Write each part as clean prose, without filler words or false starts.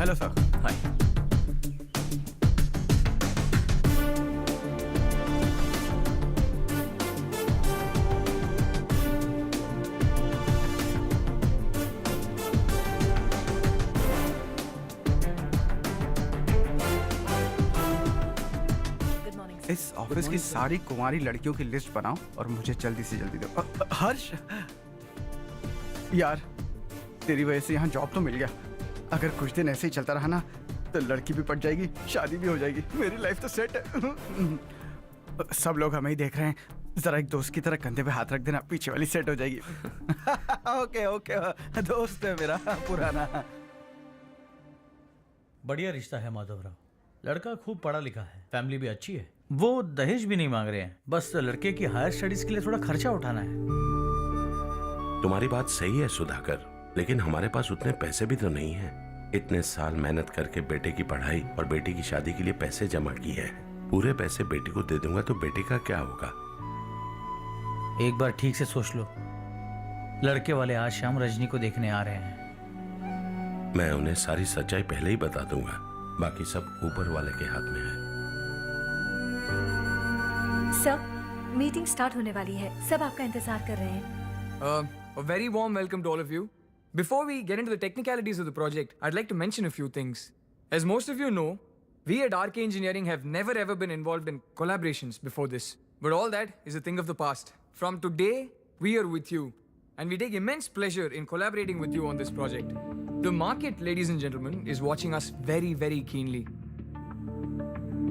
Hello sir. हाय। इस office की सारी कुंवारी लड़कियों की लिस्ट बनाओ और मुझे जल्दी से जल्दी दो। हर्ष यार, तेरी वजह से यहाँ जॉब तो मिल गया। अगर कुछ दिन ऐसे ही चलता रहा ना तो लड़की भी पट जाएगी, शादी भी हो जाएगी, मेरी लाइफ तो सेट है। सब लोग हमें ही देख रहे हैं, जरा एक दोस्त की तरह कंधे पे हाथ रख देना, पीछे वाली सेट हो जाएगी। ओके ओके, दोस्त है मेरा पुराना। बढ़िया रिश्ता है माधवराव। लड़का खूब पढ़ा लिखा है, फैमिली भी अच्छी है। वो दहेज भी नहीं मांग रहे हैं, बस लड़के की हायर स्टडीज के लिए थोड़ा खर्चा उठाना है। तुम्हारी बात सही है सुधाकर, लेकिन हमारे पास उतने पैसे भी तो नहीं हैं। इतने साल मेहनत करके बेटे की पढ़ाई और बेटी की शादी के लिए पैसे जमा किए हैं। पूरे पैसे बेटी को दे दूंगा तो बेटे का क्या होगा? एक बार ठीक से सोच लो। लड़के वाले आज शाम रजनी को देखने आ रहे हैं। मैं उन्हें सारी सच्चाई पहले ही बता दूंगा, बाकी सब ऊपर वाले के हाथ में है। सर, मीटिंग स्टार्ट होने वाली है, सब आपका इंतजार कर रहे हैं। A very warm welcome to all of you. Before we get into the technicalities of the project, I'd like to mention a few things. As most of you know, we at RK Engineering have never ever been involved in collaborations before this. But all that is a thing of the past. From today, we are with you. And we take immense pleasure in collaborating with you on this project. The market, ladies and gentlemen, is watching us very, very keenly.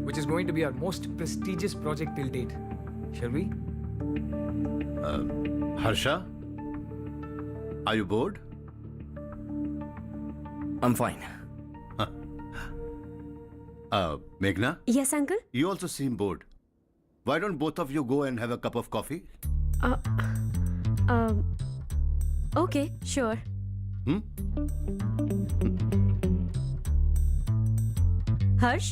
Which is going to be our most prestigious project till date. Shall we? Harsha? Are you bored? I'm fine. Meghna? Yes, uncle. You also seem bored. Why don't both of you go and have a cup of coffee? Okay, sure. Harsh?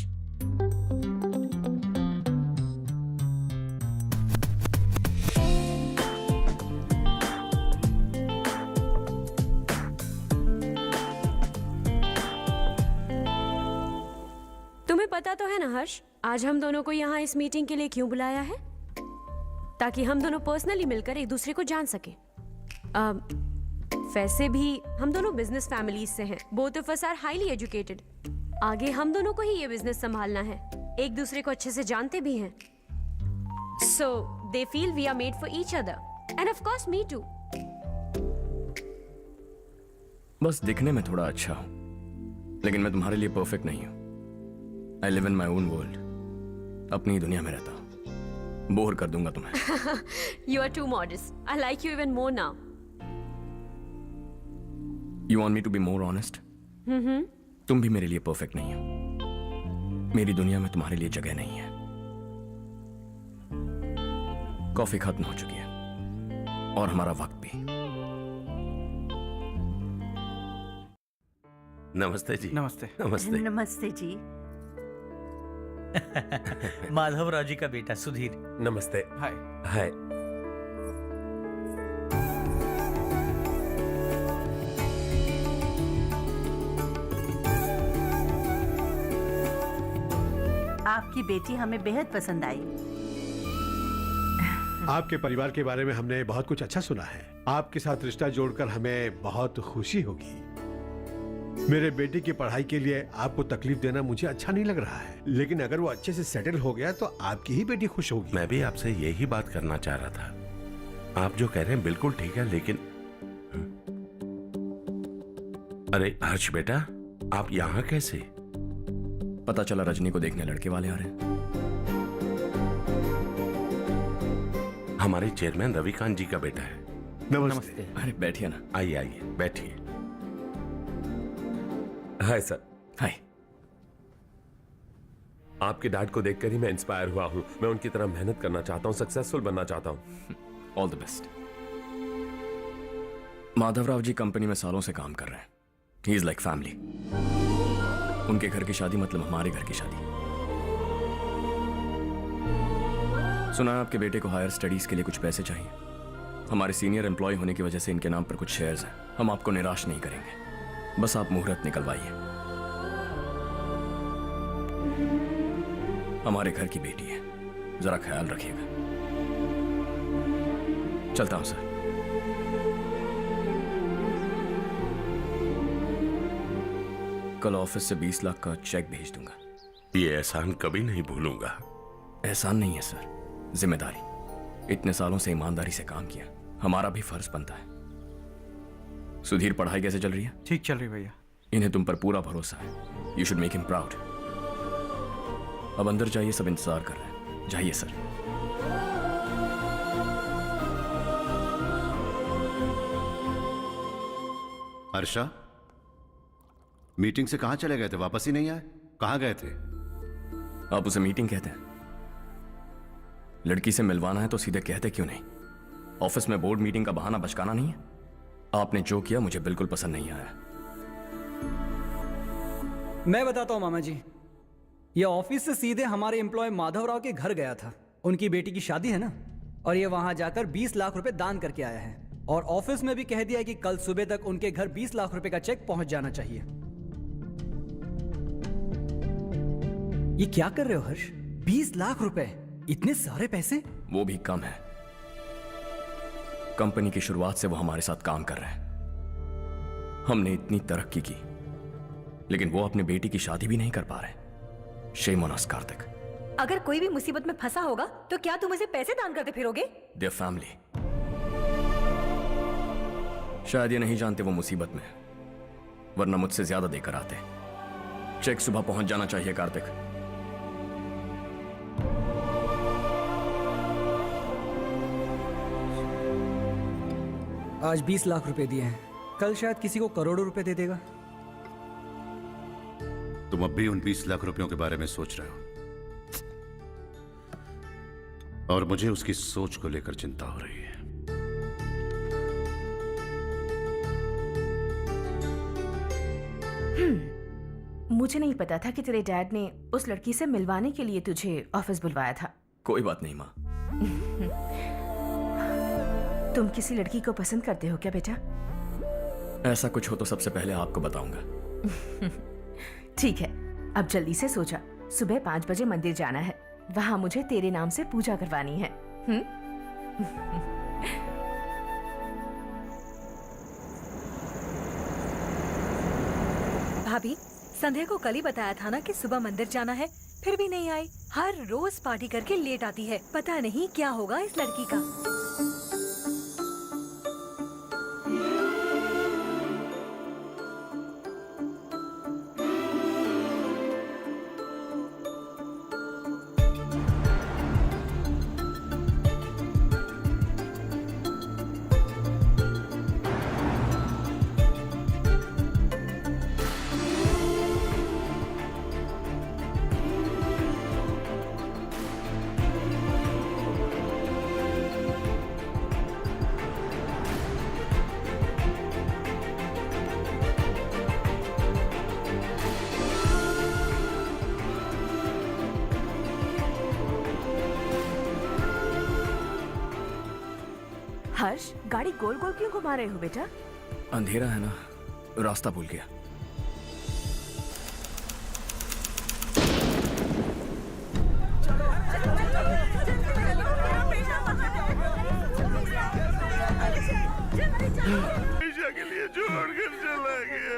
तुम्हें पता तो है ना हर्ष, आज हम दोनों को यहाँ इस मीटिंग के लिए क्यों बुलाया है? ताकि हम दोनों पर्सनली मिलकर एक दूसरे को जान सके। वैसे भी हम दोनों बिजनेस फैमिलीज से हैं। Both of us are highly educated. आगे हम दोनों को ही ये बिजनेस संभालना है। एक दूसरे को अच्छे से जानते भी हैं। So they feel we are made for each other and of course me too. बस दिखने में थोड़ा अच्छा हूं, लेकिन मैं तुम्हारे लिए परफेक्ट नहीं हूं। I live in my own world. अपनी ही दुनिया में रहता हूं। बोर कर दूंगा तुम्हें। You are too modest. I like you even more now. You want me to be more honest? तुम भी मेरे लिए परफेक्ट नहीं हो। मेरी दुनिया में तुम्हारे लिए जगह नहीं है। कॉफी खत्म हो चुकी है और हमारा वक्त भी। नमस्ते जी। नमस्ते। नमस्ते। नमस्ते जी। माधवराव जी का बेटा सुधीर। नमस्ते। हाय। हाय। आपकी बेटी हमें बेहद पसंद आई। आपके परिवार के बारे में हमने बहुत कुछ अच्छा सुना है। आपके साथ रिश्ता जोड़कर हमें बहुत खुशी होगी। मेरे बेटे की पढ़ाई के लिए आपको तकलीफ देना मुझे अच्छा नहीं लग रहा है, लेकिन अगर वो अच्छे से सेटल हो गया तो आपकी ही बेटी खुश होगी। मैं भी आपसे यही बात करना चाह रहा था। आप जो कह रहे हैं बिल्कुल ठीक है, लेकिन अरे हर्ष बेटा, आप यहाँ कैसे? पता चला रजनी को देखने लड़के वाले आ रहे हैं। हमारे चेयरमैन रविकांत जी का बेटा है। नमस्ते। अरे बैठिए ना। आइए आइए बैठिए। Hi sir. हाय। आपके डैड को देखकर ही मैं इंस्पायर हुआ हूँ। मैं उनकी तरह मेहनत करना चाहता हूँ, सक्सेसफुल बनना चाहता हूँ। All the best. Madhavrao ji company में सालों से काम कर रहे हैं। He is like family. उनके घर की शादी मतलब हमारे घर की शादी। सुना है आपके बेटे को हायर स्टडीज के लिए कुछ पैसे चाहिए। हमारे सीनियर एम्प्लॉय होने की वजह से इनके नाम पर कुछ शेयर्स हैं। हम आपको निराश नहीं करेंगे, बस आप मुहूर्त निकलवाइए। हमारे घर की बेटी है, जरा ख्याल रखिएगा। चलता हूं सर। कल ऑफिस से 20 लाख का चेक भेज दूंगा। ये एहसान कभी नहीं भूलूंगा। एहसान नहीं है सर, जिम्मेदारी। इतने सालों से ईमानदारी से काम किया, हमारा भी फर्ज बनता है। सुधीर, पढ़ाई कैसे चल रही है? ठीक चल रही भैया। इन्हें तुम पर पूरा भरोसा है। You should make him proud. अब अंदर जाइए, सब इंतजार कर रहे हैं। जाइए सर। हर्षा, मीटिंग से कहां चले गए थे? वापस ही नहीं आए? कहां गए थे? आप उसे मीटिंग कहते हैं? लड़की से मिलवाना है तो सीधे कहते क्यों नहीं? ऑफिस में बोर्ड मीटिंग का बहाना बचकाना नहीं है। आपने जो किया मुझे बिल्कुल पसंद नहीं आया। मैं बताता हूं मामा जी, ये ऑफिस से सीधे हमारे एम्प्लॉय माधवराव के घर गया था। उनकी बेटी की शादी है ना, और ये वहां जाकर 20 लाख रुपए दान करके आया है। और ऑफिस में भी कह दिया कि कल सुबह तक उनके घर 20 लाख रुपए का चेक पहुंच जाना चाहिए। ये क्या कर रहे हो हर्ष? 20 लाख रुपए, इतने सारे पैसे? वो भी कम है। कंपनी की शुरुआत से वो हमारे साथ काम कर रहे हैं। हमने इतनी तरक्की की, लेकिन वो अपने बेटी की शादी भी नहीं कर पा रहे। Shame on us Kartik. अगर कोई भी मुसीबत में फंसा होगा तो क्या तुम उसे पैसे दान करते फिरोगे? Their family. शायद ये नहीं जानते वो मुसीबत में, वरना मुझसे ज्यादा देकर आते। चेक सुबह पहुंच जाना चाहिए कार्तिक। आज 20 लाख रुपए दिए हैं, कल शायद किसी को करोड़ों रुपए दे देगा। तुम अब भी उन 20 लाख रुपयों के बारे में सोच रहे हो, और मुझे उसकी सोच को लेकर चिंता हो रही है। मुझे नहीं पता था कि तेरे डैड ने उस लड़की से मिलवाने के लिए तुझे ऑफिस बुलवाया था। कोई बात नहीं माँ। तुम किसी लड़की को पसंद करते हो क्या बेटा? ऐसा कुछ हो तो सबसे पहले आपको बताऊंगा। ठीक है, अब जल्दी से सो जा। सुबह 5 बजे मंदिर जाना है, वहां मुझे तेरे नाम से पूजा करवानी है। भाभी, संध्या को कल ही बताया था ना कि सुबह मंदिर जाना है, फिर भी नहीं आई। हर रोज पार्टी करके लेट आती है। पता नहीं क्या होगा इस लड़की का। हर्ष, गाड़ी गोल गोल क्यों घुमा रहे हो बेटा? अंधेरा है ना, रास्ता भूल गया। हमेशा के लिए छोड़ कर चला गया।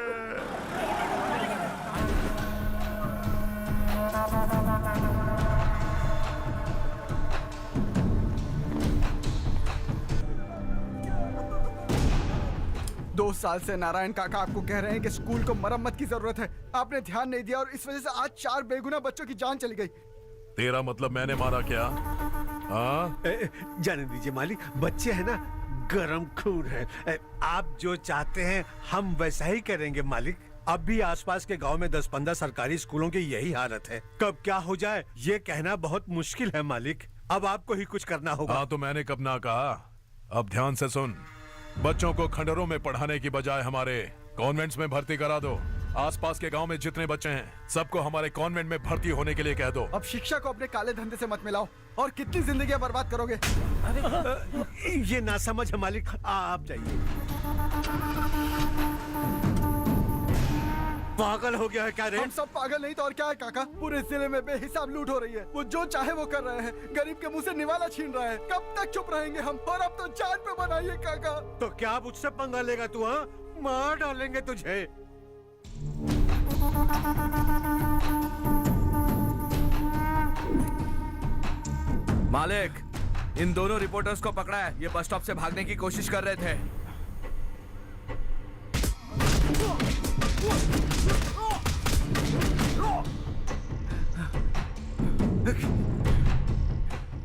2 साल से नारायण काका आपको कह रहे हैं कि स्कूल को मरम्मत की जरूरत है। आपने ध्यान नहीं दिया और इस वजह से आज 4 बेगुनाह बच्चों की जान चली गई। तेरा मतलब मैंने मारा क्या? हाँ? जाने दीजिए मालिक, बच्चे हैं ना, गरम खून है। आप जो चाहते हैं हम वैसा ही करेंगे मालिक। अब भी आसपास के गांव में 10-15 सरकारी स्कूलों की यही हालत है। कब क्या हो जाए ये कहना बहुत मुश्किल है मालिक। अब आपको ही कुछ करना होगा। हाँ, तो मैंने कब ना कहा। अब ध्यान से सुन, बच्चों को खंडरों में पढ़ाने की बजाय हमारे कॉन्वेंट्स में भर्ती करा दो। आसपास के गांव में जितने बच्चे हैं सबको हमारे कॉन्वेंट में भर्ती होने के लिए कह दो। अब शिक्षा को अपने काले धंधे से मत मिलाओ, और कितनी जिंदगियां बर्बाद करोगे। ये ना समझ है मालिक, आप जाइए। पागल हो गया है क्या रे? हम सब पागल नहीं तो और क्या है काका। पूरे जिले में बेहिसाब लूट हो रही है। वो जो चाहे वो कर रहे हैं। गरीब के मुंह से निवाला छीन रहा है। कब तक चुप रहेंगे हम? और अब तो जान पे बनाइए काका। तो क्या मुझसे पंगा लेगा तू? हाँ, मार डालेंगे तुझे। मालिक, इन दोनों रिपोर्टर्स को पकड़ा है। ये बस स्टॉप से भागने की कोशिश कर रहे थे।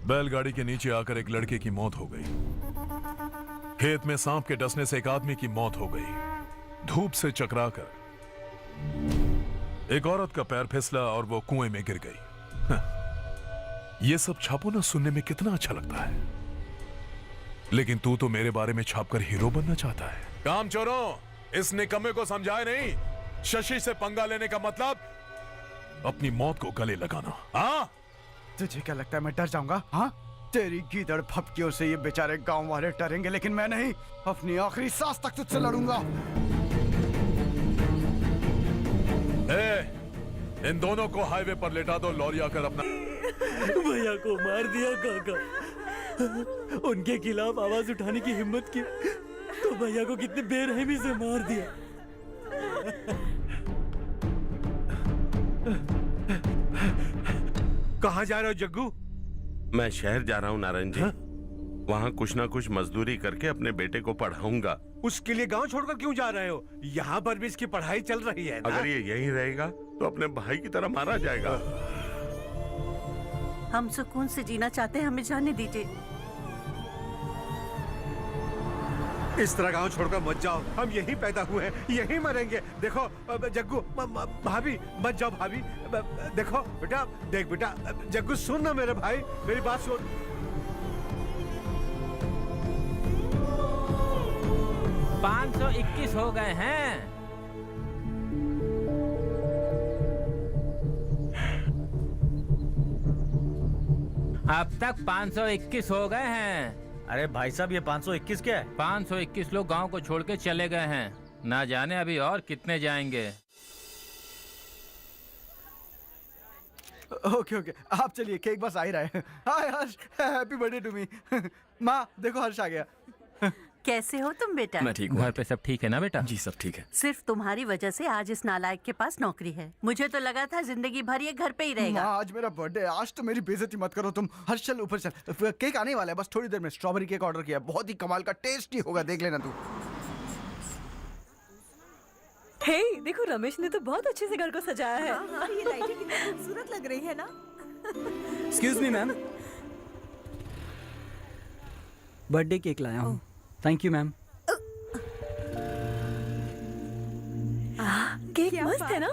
बैलगाड़ी के नीचे आकर एक लड़के की मौत हो गई। खेत में सांप के डसने से एक आदमी की मौत हो गई। धूप से चकराकर एक औरत का पैर फिसला और वो कुएं में गिर गई। ये सब छापो ना सुनने में कितना अच्छा लगता है, लेकिन तू तो मेरे बारे में छापकर हीरो बनना चाहता है। काम चोरों, इस निकम्मे को समझाए नहीं। शशि से पंगा लेने का मतलब अपनी मौत को गले लगाना। हाँ, तुझे क्या लगता है मैं डर जाऊंगा? हाँ, तेरी गीदड़ फपकियों से ये बेचारे गांव वाले डरेंगे, लेकिन मैं नहीं। अपनी आखिरी सांस तक तुझसे लड़ूंगा। इन दोनों को हाईवे पर लेटा दो। लॉरी आकर अपना भैया को मार दिया काका। उनके खिलाफ आवाज उठाने की हिम्मत की तो भैया को कितनी बेरहमी से मार दिया। कहाँ जा रहे हो जग्गू? मैं शहर जा रहा हूँ नारायण जी। वहाँ कुछ ना कुछ मजदूरी करके अपने बेटे को पढ़ाऊंगा। उसके लिए गांव छोड़कर क्यों जा रहे हो? यहाँ पर भी इसकी पढ़ाई चल रही है ना? अगर ये यहीं रहेगा तो अपने भाई की तरह मारा जाएगा। हम सुकून से जीना चाहते हैं, हमें जाने दीजिए। इस तरह गांव छोड़कर मत जाओ। हम यहीं पैदा हुए हैं, यहीं मरेंगे। देखो जग्गू, भाभी मत जाओ। भाभी देखो बेटा, देख बेटा, जग्गू सुन ना मेरे भाई, मेरी बात सुन। 521 हो गए हैं। अब तक 521 हो गए हैं। अरे भाई साहब, ये 521 क्या है? 521 लोग गांव को छोड़ के चले गए हैं। ना जाने अभी और कितने जाएंगे। ओके ओके, आप चलिए, केक बस आ ही रहा है। हाय हर्ष, हैप्पी बर्थडे टू मी। माँ देखो, हर्ष आ गया। कैसे हो तुम बेटा? मैं ठीक हूँ। घर पे सब ठीक है ना बेटा? जी सब ठीक है। सिर्फ तुम्हारी वजह से आज इस नालायक के पास नौकरी है। मुझे तो लगा था जिंदगी भर ये घर पे ही रहेगा। माँ, आज मेरा बर्थडे है। आज तो मेरी बेइज्जती मत करो तुम। हर्ष चल ऊपर चल, केक आने वाला है बस थोड़ी देर में। स्ट्रॉबेरी केक ऑर्डर किया, बहुत ही कमाल का टेस्टी होगा, देख लेना तू। हे देखो, रमेश ने तो बहुत अच्छे से घर को सजाया है। हाँ, ये लाइटें कितनी खूबसूरत लग रही है ना। Excuse me ma'am, birthday cake लाया हूँ। Thank you ma'am. केक मस्त है ना?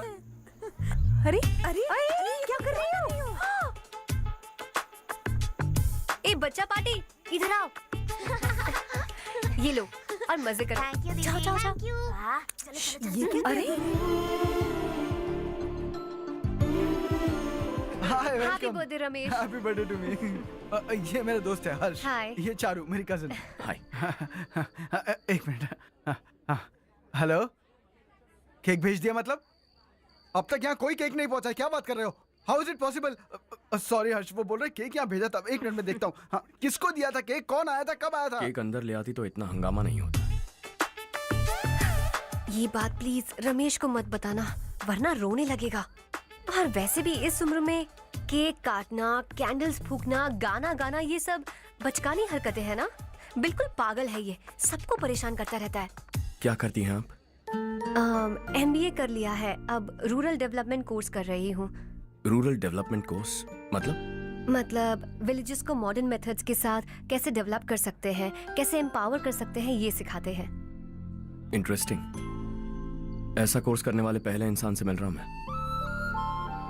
अरे अरे क्या कर रही हो? ए बच्चा पार्टी, इधर आओ। ये लो और मजे करो। जाओ जाओ जाओ। ये क्या? अरे hi, happy welcome. Birthday Ramesh. Happy birthday to me. ये मेरा दोस्त है हर्ष। हाय। ये चारू, मेरी कजिन। हाय। एक मिनट। हेलो, केक भेज दिया मतलब? अब तक यहाँ कोई केक नहीं पहुंचा, क्या बात कर रहे हो? How is it possible? Sorry Harsh, वो बोल रहे केक यहाँ भेजा था। एक मिनट में देखता हूँ। हाँ, किसको दिया था केक? कौन आया था? कब आया था? केक अंदर ले आती तो इतना हंगामा नहीं होता। ये बात प्लीज रमेश को मत बताना, वरना रोने लगेगा। और वैसे भी इस उम्र में केक काटना, कैंडल्स फूकना, गाना गाना, ये सब बचकानी हरकतें हैं ना। बिल्कुल पागल है ये, सबको परेशान करता रहता है। क्या करती हैं आप? MBA कर लिया है, अब रूरल डेवलपमेंट कोर्स कर रही हूँ। रूरल डेवलपमेंट कोर्स मतलब विलेजेस को मॉडर्न मेथड्स के साथ कैसे डेवलप कर सकते हैं, कैसे एम्पावर कर सकते हैं, ये सिखाते हैं। इंटरेस्टिंग। ऐसा कोर्स करने वाले पहले इंसान से मिल रहा हूं मैं।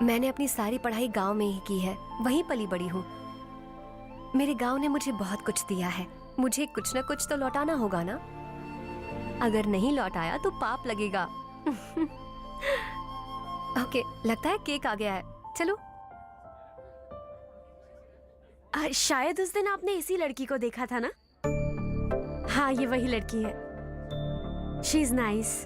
मैंने अपनी सारी पढ़ाई गांव में ही की है, वहीं पली बड़ी हूँ। मेरे गांव ने मुझे बहुत कुछ दिया है, मुझे कुछ न कुछ तो लौटाना होगा ना। अगर नहीं लौटाया तो पाप लगेगा। ओके, लगता है केक आ गया है, चलो। शायद उस दिन आपने इसी लड़की को देखा था ना? हाँ, ये वही लड़की है। She is nice.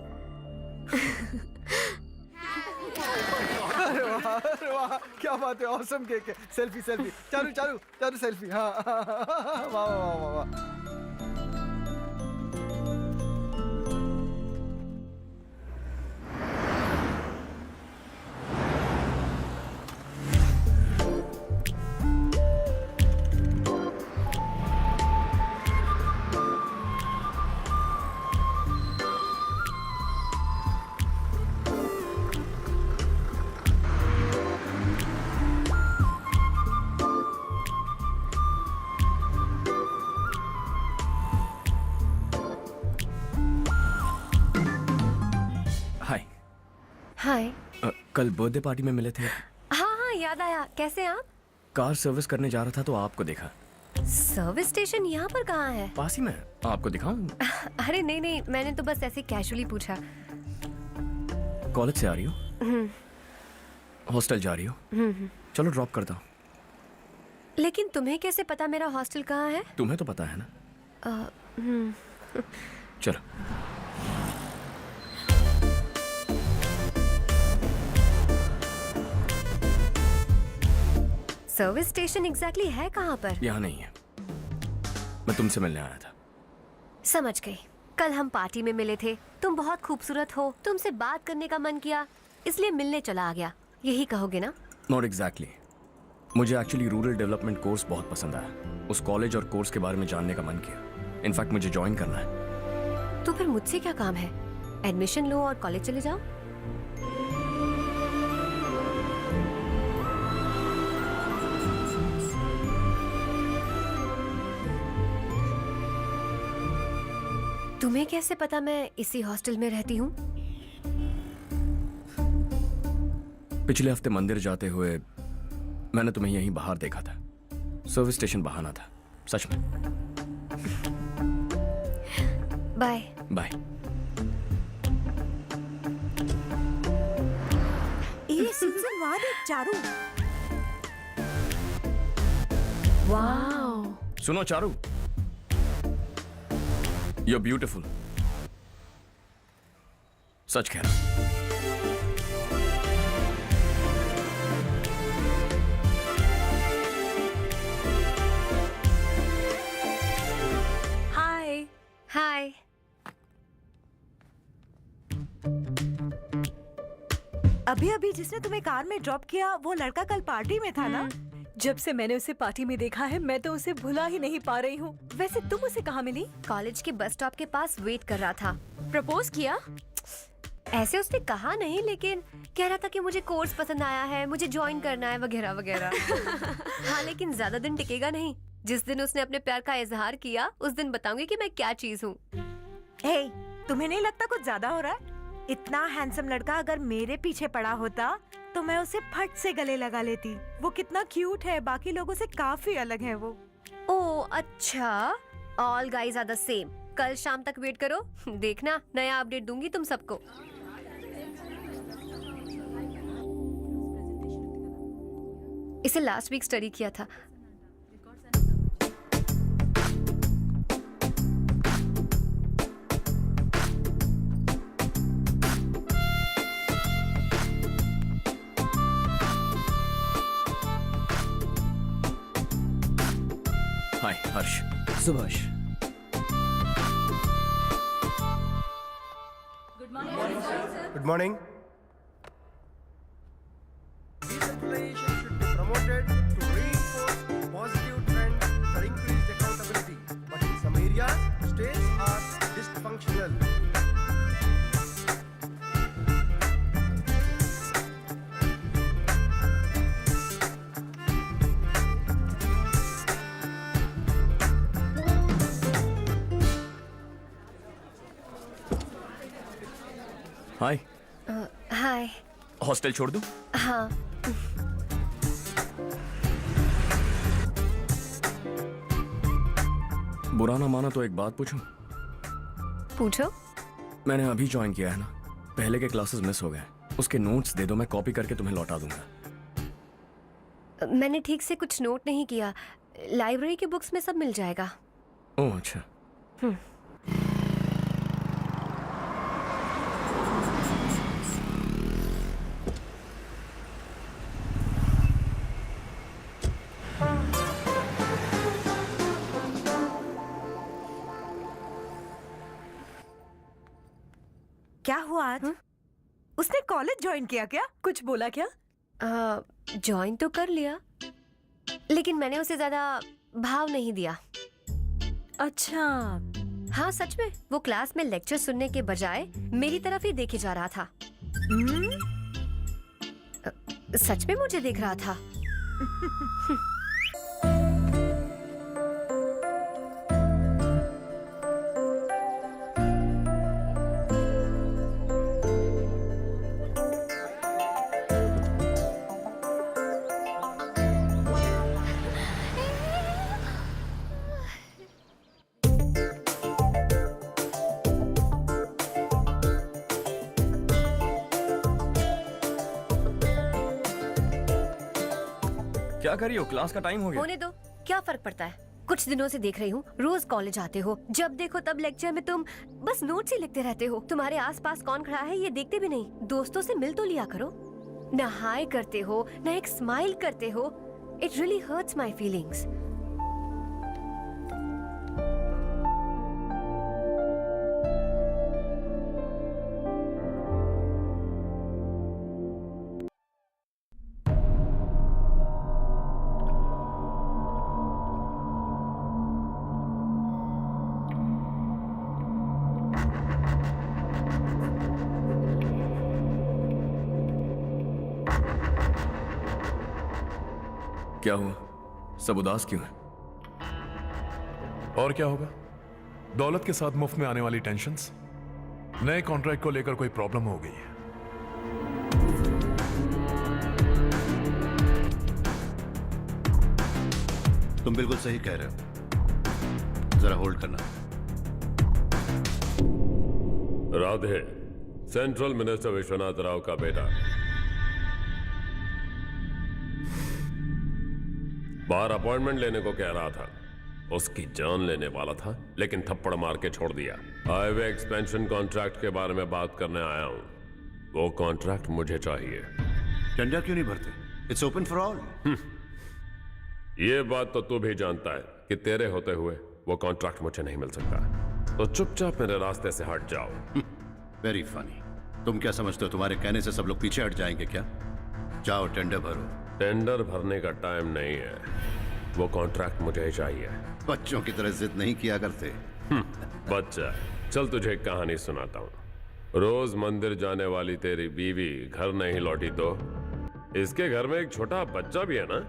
अरे वाह क्या बात है, ऑसम केक है। Selfie selfie, Charu Charu Charu selfie. हाँ वाह वाह वाह वाह। हाय। हाय। कल बर्थडे पार्टी में मिले थे। हाँ हाँ याद आया। कैसे आप? कार सर्विस करने जा रहा था तो आपको देखा। सर्विस स्टेशन यहाँ पर कहाँ है? पास ही में। आपको दिखाऊं? अरे नहीं नहीं, मैंने तो बस ऐसे कैजुअली पूछा। कॉलेज से आ रही हो? हॉस्टल जा रही हो? चलो ड्रॉप करता हूँ। लेकिन तुम्हें कैसे पता मेरा हॉस्टल कहाँ है? तुम्हें तो पता है ना। चलो। सर्विस स्टेशन एग्जैक्टली है कहाँ पर? यहाँ नहीं है, मैं तुमसे मिलने आया था। समझ गई। कल हम पार्टी में मिले थे, तुम बहुत खूबसूरत हो, तुमसे बात करने का मन किया, इसलिए मिलने चला आ गया, यही कहोगे ना? Not exactly. मुझे एक्चुअली रूरल डेवलपमेंट कोर्स बहुत पसंद आया। उस कॉलेज और कोर्स के बारे में जानने का मन किया। इनफैक्ट मुझे ज्वाइन करना है। तो फिर मुझसे क्या काम है? एडमिशन लो और कॉलेज चले जाओ। तुम्हें कैसे पता मैं इसी हॉस्टल में रहती हूँ? पिछले हफ्ते मंदिर जाते हुए मैंने तुम्हें यहीं बाहर देखा था। सर्विस स्टेशन बहाना था, सच में। Bye bye. ये सुन वाह देख चारू। वाओ। सुनो चारू, You're beautiful. सच कह रहा। हाय। हाय। अभी अभी जिसने तुम्हें कार में ड्रॉप किया वो लड़का कल पार्टी में था ना? जब से मैंने उसे पार्टी में देखा है मैं तो उसे भुला ही नहीं पा रही हूँ। वैसे तुम उसे कहाँ मिली? कॉलेज के बस स्टॉप के पास वेट कर रहा था। प्रपोज किया? ऐसे उसने कहा नहीं, लेकिन कह रहा था कि मुझे कोर्स पसंद आया है, मुझे ज्वाइन करना है वगैरह वगैरह। हाँ लेकिन ज्यादा दिन टिकेगा नहीं। जिस दिन उसने अपने प्यार का इजहार किया उस दिन बताऊंगी कि मैं क्या चीज हूँ। हे, तुम्हें नहीं लगता कुछ ज्यादा हो रहा है? इतना हैंडसम लड़का अगर मेरे पीछे पड़ा होता तो मैं उसे फट से गले लगा लेती। वो कितना क्यूट है, बाकी लोगों से काफी अलग है वो। ओह अच्छा, all guys are the same. कल शाम तक वेट करो, देखना नया अपडेट दूंगी तुम सबको। इसे लास्ट वीक स्टडी किया था। हाय हर्ष। Subhash. Good morning. Decentralization should be promoted to reinforce positive trends for increased accountability. But in some areas, states are dysfunctional. Hi. Hi. Hostel छोड़ दूं? हाँ। बुरा ना माना तो एक बात पूछूं? पूछो। मैंने अभी ज्वाइन किया है ना, पहले के क्लासेस मिस हो गए। उसके नोट्स दे दो, मैं कॉपी करके तुम्हें लौटा दूंगा। मैंने ठीक से कुछ नोट नहीं किया। लाइब्रेरी के बुक्स में सब मिल जाएगा। ओह अच्छा। क्या हुआ आज? उसने कॉलेज ज्वाइन किया क्या? कुछ बोला क्या? ज्वाइन तो कर लिया, लेकिन मैंने उसे ज्यादा भाव नहीं दिया। अच्छा। हाँ सच में, वो क्लास में लेक्चर सुनने के बजाय मेरी तरफ ही देखे जा रहा था। सच में मुझे देख रहा था। क्या कर रही हो? क्लास का टाइम हो गया। होने दो, क्या फर्क पड़ता है? कुछ दिनों से देख रही हूँ, रोज कॉलेज आते हो, जब देखो तब लेक्चर में तुम बस नोट्स ही लिखते रहते हो। तुम्हारे आसपास कौन खड़ा है ये देखते भी नहीं। दोस्तों से मिल तो लिया करो। न हाय करते हो, न एक स्माइल करते हो। It really hurts my feelings. क्या हुआ? सब उदास क्यों है? और क्या होगा? दौलत के साथ मुफ्त में आने वाली टेंशन्स। नए कॉन्ट्रैक्ट को लेकर कोई प्रॉब्लम हो गई है। तुम बिल्कुल सही कह रहे हो, जरा होल्ड करना। राधे, सेंट्रल मिनिस्टर विश्वनाथ राव का बेटा। बाहर अपॉइंटमेंट लेने को कह रहा था। उसकी जान लेने वाला था, लेकिन थप्पड़ मार के छोड़ दिया। हाईवे एक्सपेंशन कॉन्ट्रैक्ट के बारे में बात करने आया हूं। वो कॉन्ट्रैक्ट मुझे चाहिए। टेंडर क्यों नहीं भरते? It's open for all. ये बात तो तू भी जानता है कि तेरे होते हुए वो कॉन्ट्रैक्ट मुझे नहीं मिल सकता। तो चुपचाप मेरे रास्ते से हट जाओ। Very funny. तुम क्या समझते हो तुम्हारे कहने से सब लोग पीछे हट जाएंगे क्या? जाओ टेंडर भरो। टेंडर भरने का टाइम नहीं है। वो कॉन्ट्रैक्ट मुझे ही चाहिए। बच्चों की तरह जिद नहीं किया करते। बच्चा, चल तुझे एक कहानी सुनाता हूँ। रोज मंदिर जाने वाली तेरी बीवी घर नहीं लौटी तो इसके घर में एक छोटा बच्चा भी है ना।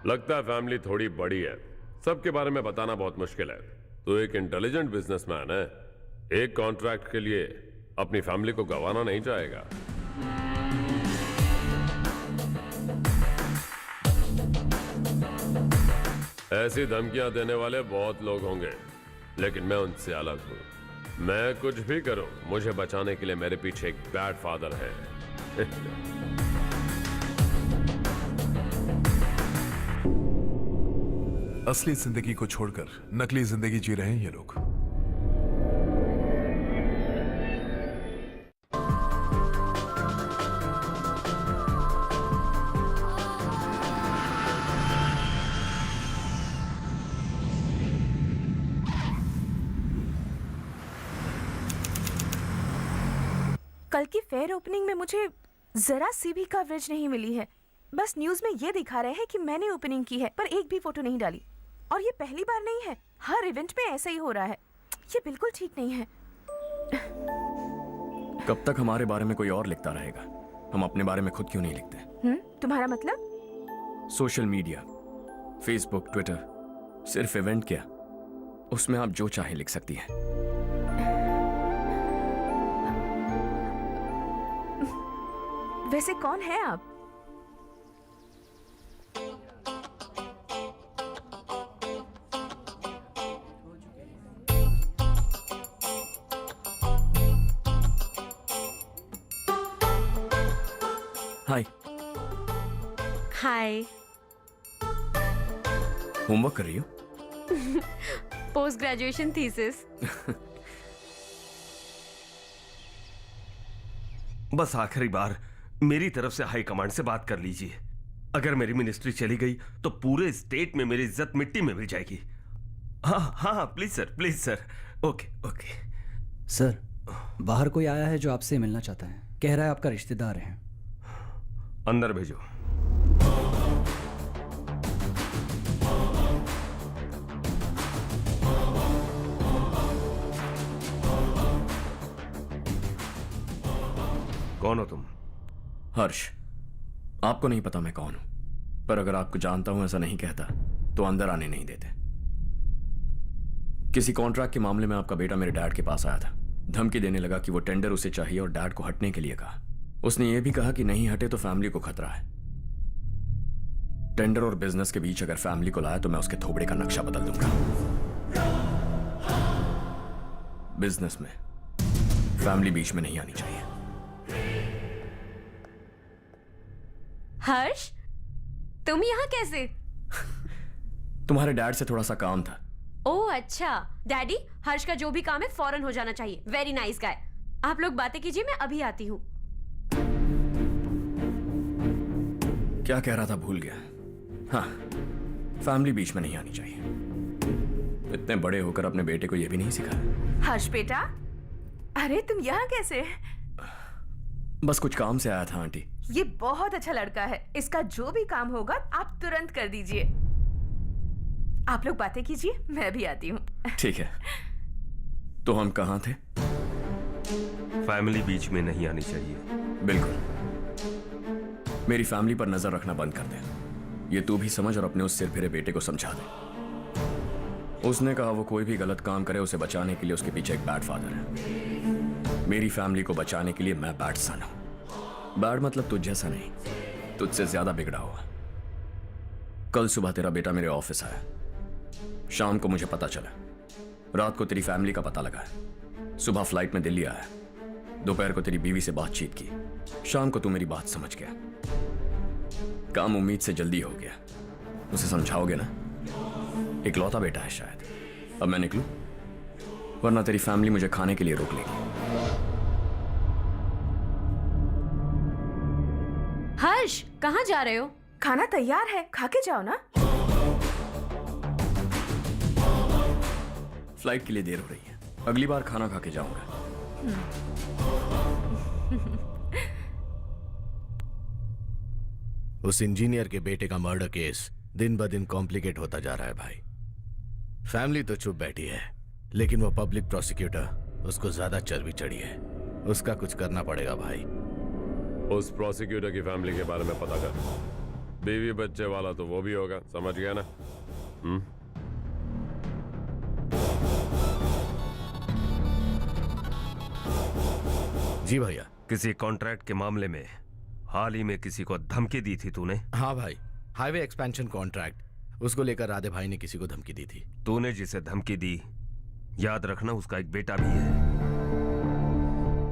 लगता है फैमिली थोड़ी बड़ी है। सबके बारे में बताना बहुत मुश्किल है। तो एक इंटेलिजेंट बिजनेसमैन है, एक कॉन्ट्रैक्ट के लिए अपनी फैमिली को गंवाना नहीं चाहेगा। ऐसी धमकियां देने वाले बहुत लोग होंगे, लेकिन मैं उनसे अलग हूं। मैं कुछ भी करूं, मुझे बचाने के लिए मेरे पीछे एक बैड फादर है। असली जिंदगी को छोड़कर नकली जिंदगी जी रहे हैं ये लोग। कल की फेयर ओपनिंग में मुझे जरा सी भी कवरेज नहीं मिली है। बस न्यूज में ये दिखा रहे हैं कि मैंने ओपनिंग की है, पर एक भी फोटो नहीं डाली। और ये पहली बार नहीं है, हर इवेंट में ऐसा ही हो रहा है। ये बिल्कुल ठीक नहीं है। कब तक हमारे बारे में कोई और लिखता रहेगा? हम अपने बारे में खुद क्यों नहीं लिखते? तुम्हारा मतलब? सोशल मीडिया, फेसबुक, ट्विटर, सिर्फ इवेंट क्या, उसमें आप जो चाहे लिख सकती हैं। वैसे कौन है आप? हाय। हाय। होमवर्क कर रही हो? Post graduation thesis. बस आखिरी बार मेरी तरफ से हाई कमांड से बात कर लीजिए। अगर मेरी मिनिस्ट्री चली गई तो पूरे स्टेट में मेरी इज्जत मिट्टी में मिल जाएगी। हाँ हाँ हाँ, please sir, please sir. Okay okay. Sir, बाहर कोई आया है जो आपसे मिलना चाहता है। कह रहा है आपका रिश्तेदार है। अंदर भेजो। कौन हो तुम? हर्ष। आपको नहीं पता मैं कौन हूं, पर अगर आपको जानता हूं ऐसा नहीं कहता तो अंदर आने नहीं देते। किसी कॉन्ट्रैक्ट के मामले में आपका बेटा मेरे डैड के पास आया था। धमकी देने लगा कि वो टेंडर उसे चाहिए और डैड को हटने के लिए कहा। उसने ये भी कहा कि नहीं हटे तो फैमिली को खतरा है। टेंडर और बिजनेस के बीच अगर फैमिली को लाया तो मैं उसके थोबड़े का नक्शा बदल दूंगा। बिजनेस में फैमिली बीच में नहीं आनी चाहिए। हर्ष, तुम यहाँ कैसे? तुम्हारे डैड से थोड़ा सा काम था। ओह अच्छा, डैडी, हर्ष का जो भी काम है फौरन हो जाना चाहिए। Very nice guy. आप लोग बातें कीजिए, मैं अभी आती हूँ। क्या कह रहा था भूल गया। हाँ, फैमिली बीच में नहीं आनी चाहिए। इतने बड़े होकर अपने बेटे को यह भी नहीं सिखाया। हर्ष बेटा, अरे तुम यहाँ कैसे? बस कुछ काम से आया था आंटी। ये बहुत अच्छा लड़का है। इसका जो भी काम होगा आप तुरंत कर दीजिए। आप लोग बातें कीजिए, मैं भी आती हूँ। ठीक है। तो हम कहाँ थे? फैमिली बीच में नहीं आनी चाहिए। बिल्कुल। मेरी फैमिली पर नजर रखना बंद कर दे। ये तू भी समझ और अपने उस सिर फिरे बेटे को समझा दे। उसने कहा वो कोई भी गलत काम करे उसे बचाने के लिए उसके पीछे एक बैड फादर है। मेरी फैमिली को बचाने के लिए मैं बैड सन हूं। बैड मतलब तुझ जैसा नहीं, तुझसे ज्यादा बिगड़ा हुआ। कल सुबह तेरा बेटा मेरे ऑफिस आया। शाम को मुझे पता चला। रात को तेरी फैमिली का पता लगा। सुबह फ्लाइट में दिल्ली आया। दोपहर को तेरी बीवी से बातचीत की। शाम को तू मेरी बात समझ गया। काम उम्मीद से जल्दी हो गया। उसे समझाओगे ना? इकलौता बेटा है शायद। अब मैं निकलूं, वरना तेरी फैमिली मुझे खाने के लिए रोक लेगी। हर्ष, कहाँ जा रहे हो? खाना तैयार है, खा के जाओ ना। फ्लाइट के लिए देर हो रही है। अगली बार खाना खा के जाऊंगा। उस इंजीनियर के बेटे का मर्डर केस दिन ब दिन कॉम्प्लिकेट होता जा रहा है भाई। फैमिली तो चुप बैठी है, लेकिन वो पब्लिक प्रोसिक्यूटर, उसको ज्यादा चर्बी चढ़ी है। उसका कुछ करना पड़ेगा भाई। उस प्रोसिक्यूटर की फैमिली के बारे में पता कर। बीवी बच्चे वाला तो वो भी होगा, समझ गया ना? जी भैया। किसी कॉन्ट्रैक्ट के मामले में हाल ही में किसी को धमकी दी थी तूने? हाँ भाई, हाईवे एक्सपेंशन कॉन्ट्रैक्ट, उसको लेकर राधे भाई ने किसी को धमकी दी थी। तूने जिसे धमकी दी, याद रखना उसका एक बेटा भी है,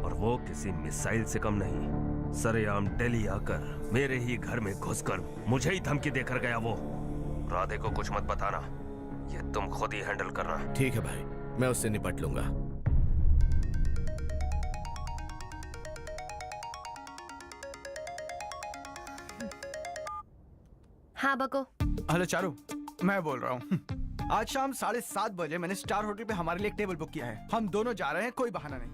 और वो किसी मिसाइल से कम नहीं। सरेआम दिल्ली आकर मेरे ही घर में घुसकर मुझे ही धमकी देकर गया वो। राधे को कुछ मत बताना, ये तुम खुद ही हैंडल करना। ठीक है भाई, मैं उससे निपट लूंगा। हाँ बको। हेलो चारू, मैं बोल रहा हूँ। आज शाम 7:30 बजे मैंने स्टार होटल पे हमारे लिए एक टेबल बुक किया है। हम दोनों जा रहे हैं, कोई बहाना नहीं।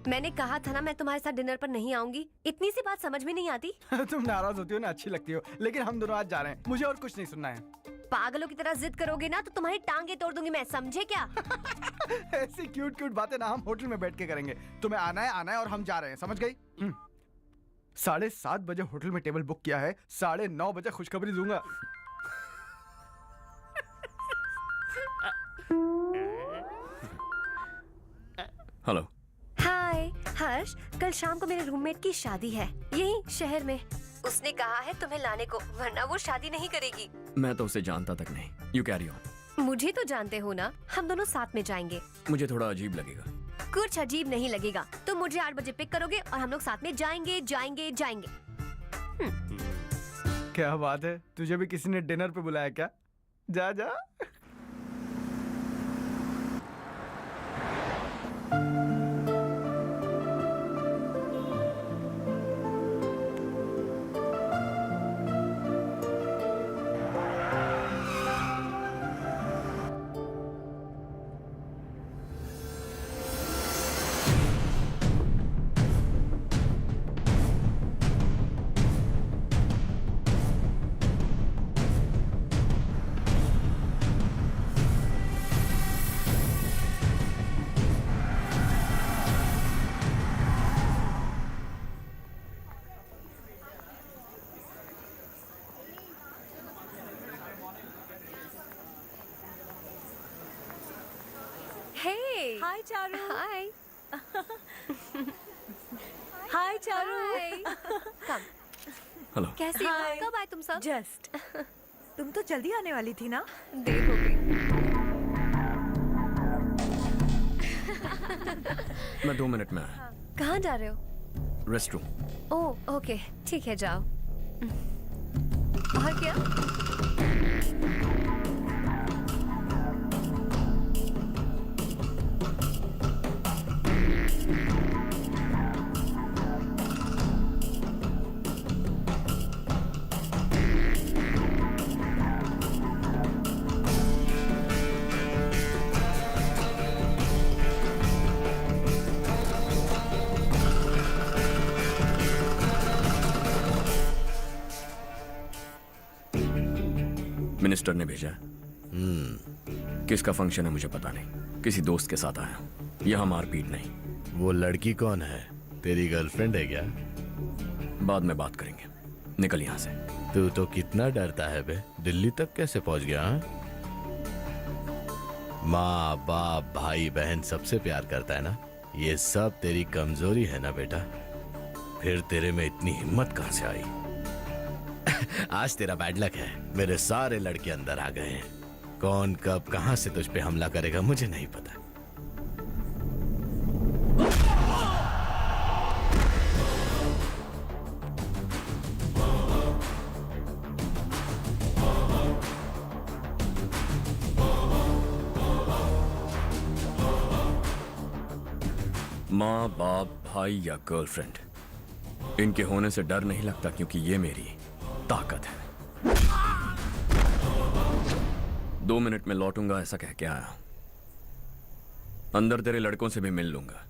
मैंने कहा था ना मैं तुम्हारे साथ डिनर पर नहीं आऊंगी। इतनी सी बात समझ में नहीं आती? तुम नाराज होती हो ना, अच्छी लगती हो, लेकिन हम दोनों आज जा रहे हैं। मुझे और कुछ नहीं सुनना है। पागलों की तरह जिद करोगे ना तो तुम्हारी टांगे तोड़ दूंगी मैं, समझे क्या? ऐसी क्यूट क्यूट बातें ना हम होटल में बैठ के करेंगे। तुम्हें आना है और हम जा रहे हैं, समझ गई? 7:30 बजे होटल में टेबल बुक किया है, 9:30 बजे खुशखबरी दूंगा। हेलो। हाय हर्ष, कल शाम को मेरे रूममेट की शादी है यही शहर में। उसने कहा है तुम्हें लाने को, वरना वो शादी नहीं करेगी। मैं तो उसे जानता तक नहीं। You carry on. मुझे तो जानते हो ना, हम दोनों साथ में जाएंगे। मुझे थोड़ा अजीब लगेगा। कुछ अजीब नहीं लगेगा। तुम मुझे 8 बजे पिक करोगे और हम लोग साथ में जाएंगे जाएंगे जाएंगे। क्या बात है, तुझे भी किसी ने डिनर पे बुलाया क्या? जा जा। हाय चारू। हाय। हाय चारू। कम। हेलो। कैसी हो? कब आए तुम सब? जस्ट। तुम तो जल्दी आने वाली थी ना? देर हो गई। मैं 2 मिनट में आया। कहाँ जा रहे हो? Rest room. ओह ओके ठीक है जाओ। और क्या? मिनिस्टर ने भेजा है। किसका फंक्शन है मुझे पता नहीं, किसी दोस्त के साथ आया हूं। यहाँ मारपीट नहीं। वो लड़की कौन है? तेरी गर्लफ्रेंड है क्या? बाद में बात करेंगे, निकल यहाँ से। तू तो कितना डरता है बे, दिल्ली तक कैसे पहुंच गया? हाँ? माँ बाप भाई बहन सबसे प्यार करता है ना, ये सब तेरी कमजोरी है ना बेटा। फिर तेरे में इतनी हिम्मत कहाँ से आई? आज तेरा बैड लक है, मेरे सारे लड़के अंदर आ गए हैं। कौन कब कहां से तुझ पे हमला करेगा मुझे नहीं पता। माँ बाप भाई या गर्लफ्रेंड, इनके होने से डर नहीं लगता, क्योंकि ये मेरी ताकत है। 2 मिनट में लौटूंगा ऐसा कह के आया। अंदर तेरे लड़कों से भी मिल लूंगा।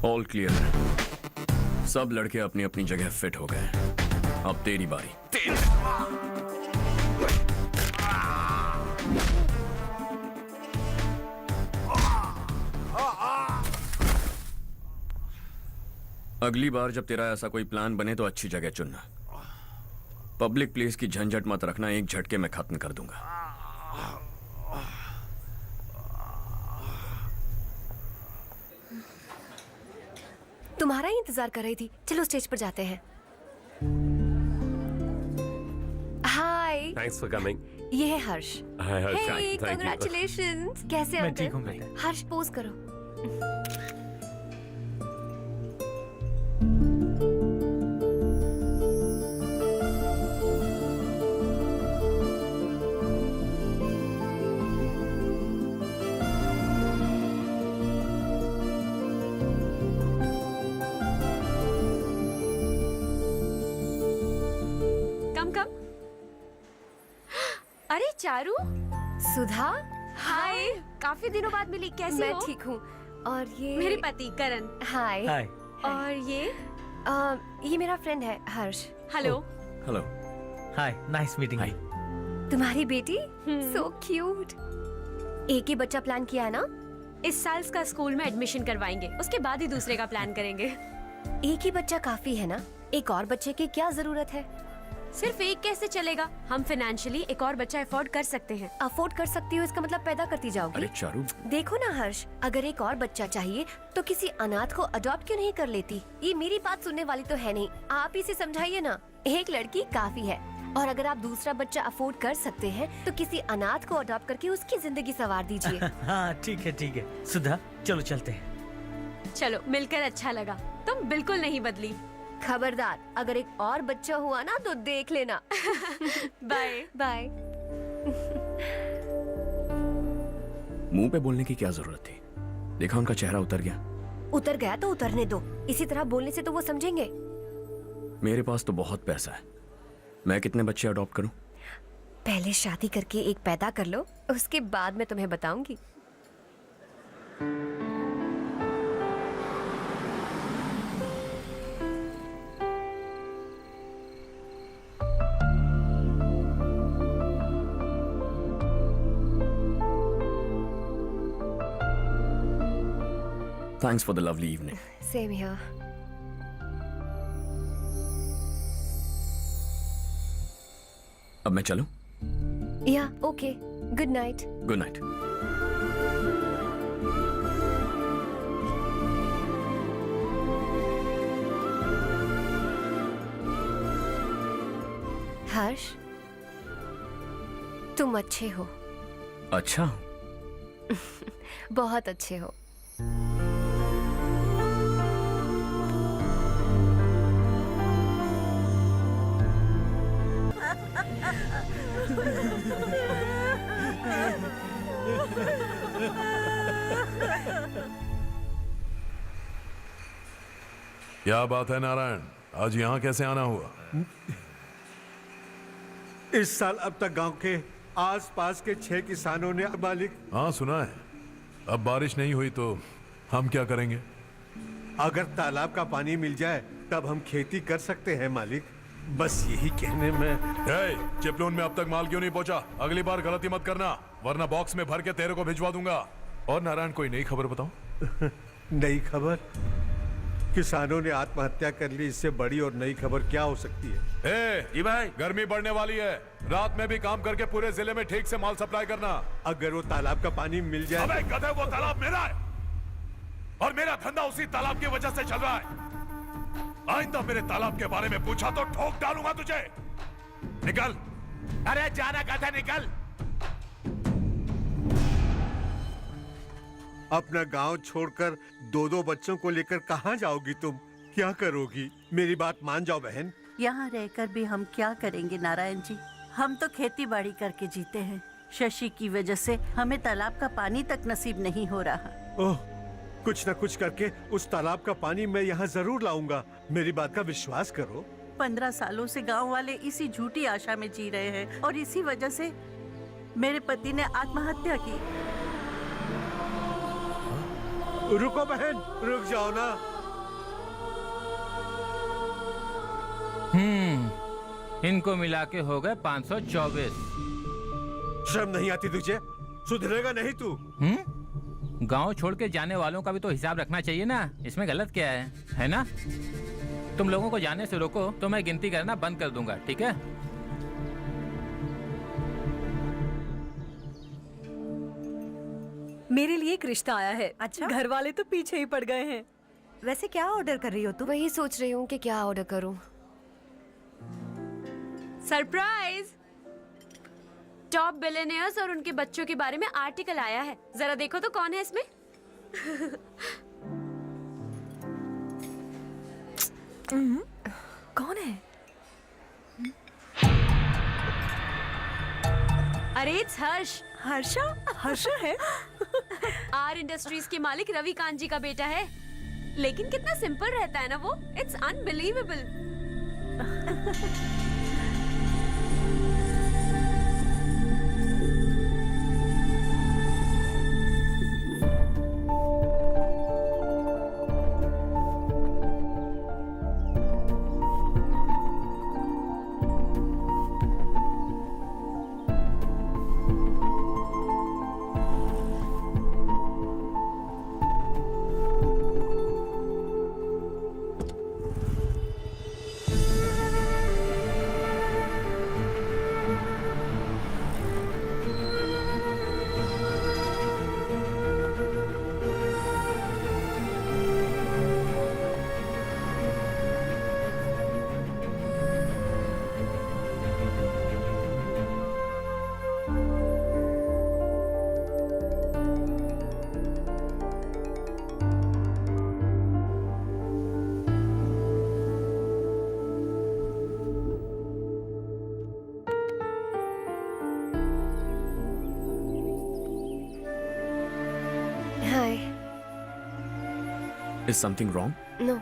ऑल क्लियर है। सब लड़के अपनी अपनी जगह फिट हो गए। अब तेरी बारी। अगली बार जब तेरा ऐसा कोई प्लान बने तो अच्छी जगह चुनना। पब्लिक प्लेस की झंझट मत रखना, एक झटके में खत्म कर दूंगा। तुम्हारा ही इंतजार कर रही थी। चलो स्टेज पर जाते हैं। हाय। Thanks for coming. ये है Harsh. Hi Harsh, hey thank you. Congratulations. कैसे मैं हो ठीक तुम? हूँ बेटा। हर्ष पोज करो। चारू। सुधा, हाय, काफी दिनों बाद मिली, कैसी मैं हो? ठीक हूँ। और ये मेरे पति करण। हाय। हाय। और ये मेरा फ्रेंड है Harsh. Hello. Hello. Hi, nice meeting you. तुम्हारी बेटी सो क्यूट। एक ही बच्चा प्लान किया है ना? इस साल का स्कूल में एडमिशन करवाएंगे, उसके बाद ही दूसरे का प्लान करेंगे। एक ही बच्चा काफी है ना? एक और बच्चे की क्या जरूरत है? सिर्फ एक कैसे चलेगा? हम फाइनेंशियली एक और बच्चा अफोर्ड कर सकते हैं। अफोर्ड कर सकती हो इसका मतलब पैदा करती जाओगी? अरे चारू, देखो ना हर्ष, अगर एक और बच्चा चाहिए तो किसी अनाथ को अडॉप्ट क्यों नहीं कर लेती? ये मेरी बात सुनने वाली तो है नहीं, आप इसे समझाइए ना। एक लड़की काफी है, और अगर आप दूसरा बच्चा अफोर्ड कर सकते हैं तो किसी अनाथ को अडॉप्ट करके उसकी जिंदगी संवार दीजिए। हाँ ठीक है सुधा, चलो चलते हैं। चलो, मिलकर अच्छा लगा। तुम बिल्कुल नहीं बदली। खबरदार, अगर एक और बच्चा हुआ ना तो देख लेना। Bye bye. मुंह पे बोलने की क्या जरूरत थी? देखा उनका चेहरा उतर गया। उतर गया तो उतरने दो, इसी तरह बोलने से तो वो समझेंगे। मेरे पास तो बहुत पैसा है, मैं कितने बच्चे अडॉप्ट करूं? पहले शादी करके एक पैदा कर लो, उसके बाद मैं तुम्हें बताऊंगी। Thanks for the lovely evening. Same here. अब मैं चलूं? या okay, good night. Good night. Harsh, तुम अच्छे हो। अच्छा। बहुत अच्छे हो। क्या बात है नारायण, आज यहाँ कैसे आना हुआ? इस साल अब तक गांव के आसपास के 6 किसानों ने मालिक। हाँ सुना है। अब बारिश नहीं हुई तो हम क्या करेंगे? अगर तालाब का पानी मिल जाए तब हम खेती कर सकते हैं मालिक। बस यही कहने में। चिपलून में अब तक माल क्यों नहीं पहुंचा? अगली बार गलती मत करना, वरना बॉक्स में भर के तेरे को भिजवा दूंगा। और नारायण, कोई नई खबर बताऊं? नई खबर? किसानों ने आत्महत्या कर ली, इससे बड़ी और नई खबर क्या हो सकती है? जी भाई, गर्मी बढ़ने वाली है, रात में भी काम करके पूरे जिले में ठीक से माल सप्लाई करना। अगर वो तालाब का पानी मिल जाए। अबे गधे, वो तालाब मेरा है और मेरा धंधा उसी तालाब की वजह से चल रहा है। आइंदा मेरे तालाब के बारे में पूछा तो ठोक डालूंगा तुझे। निकल। अरे जाना गधा, निकल। अपना गांव छोड़कर 2-2 बच्चों को लेकर कहां जाओगी तुम? क्या करोगी? मेरी बात मान जाओ बहन। यहाँ रहकर भी हम क्या करेंगे नारायण जी? हम तो खेती बाड़ी करके जीते हैं। शशि की वजह से हमें तालाब का पानी तक नसीब नहीं हो रहा। ओह, कुछ न कुछ करके उस तालाब का पानी मैं यहाँ जरूर लाऊंगा। मेरी बात का विश्वास करो। 15 सालों से गांव वाले इसी झूठी आशा में जी रहे हैं और इसी वजह से मेरे पति ने आत्महत्या की। रुको बहन, रुक जाओ ना। इनको मिला के हो गए 524। शर्म नहीं आती तुझे? सुधरेगा नहीं तू? गांव छोड़ के जाने वालों का भी तो हिसाब रखना चाहिए ना। इसमें गलत क्या है ना? तुम लोगों को जाने से रोको तो मैं गिनती करना बंद कर दूंगा, ठीक है? मेरे लिए एक रिश्ता आया है। अच्छा? घर वाले तो पीछे ही पड़ गए हैं। वैसे क्या ऑर्डर कर रही हो तुम? वही सोच रही हूँ कि क्या ऑर्डर करूँ। सरप्राइज! टॉप बिलियनियर्स और उनके बच्चों के बारे में आर्टिकल आया है। जरा देखो तो कौन है इसमें। कौन है? अरे इट्स हर्ष। हर्षा? हर्षा है? आर इंडस्ट्रीज के मालिक रवि कांत जी का बेटा है। लेकिन कितना सिंपल रहता है ना वो। It's unbelievable. Is something wrong? No,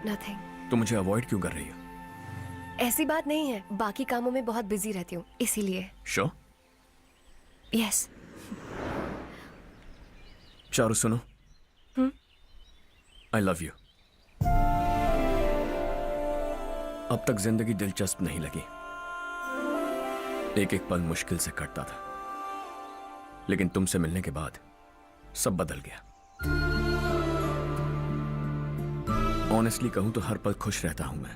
nothing. तो मुझे अवॉइड क्यों कर रही हो? ऐसी बात नहीं है, बाकी कामों में बहुत बिजी रहती हूँ इसीलिए। श्योर? यस। चारू सुनो, आई लव यू। अब तक जिंदगी दिलचस्प नहीं लगी, एक एक पल मुश्किल से कटता था, लेकिन तुमसे मिलने के बाद सब बदल गया। ऑनेस्टली कहूं तो हर पल खुश रहता हूं मैं।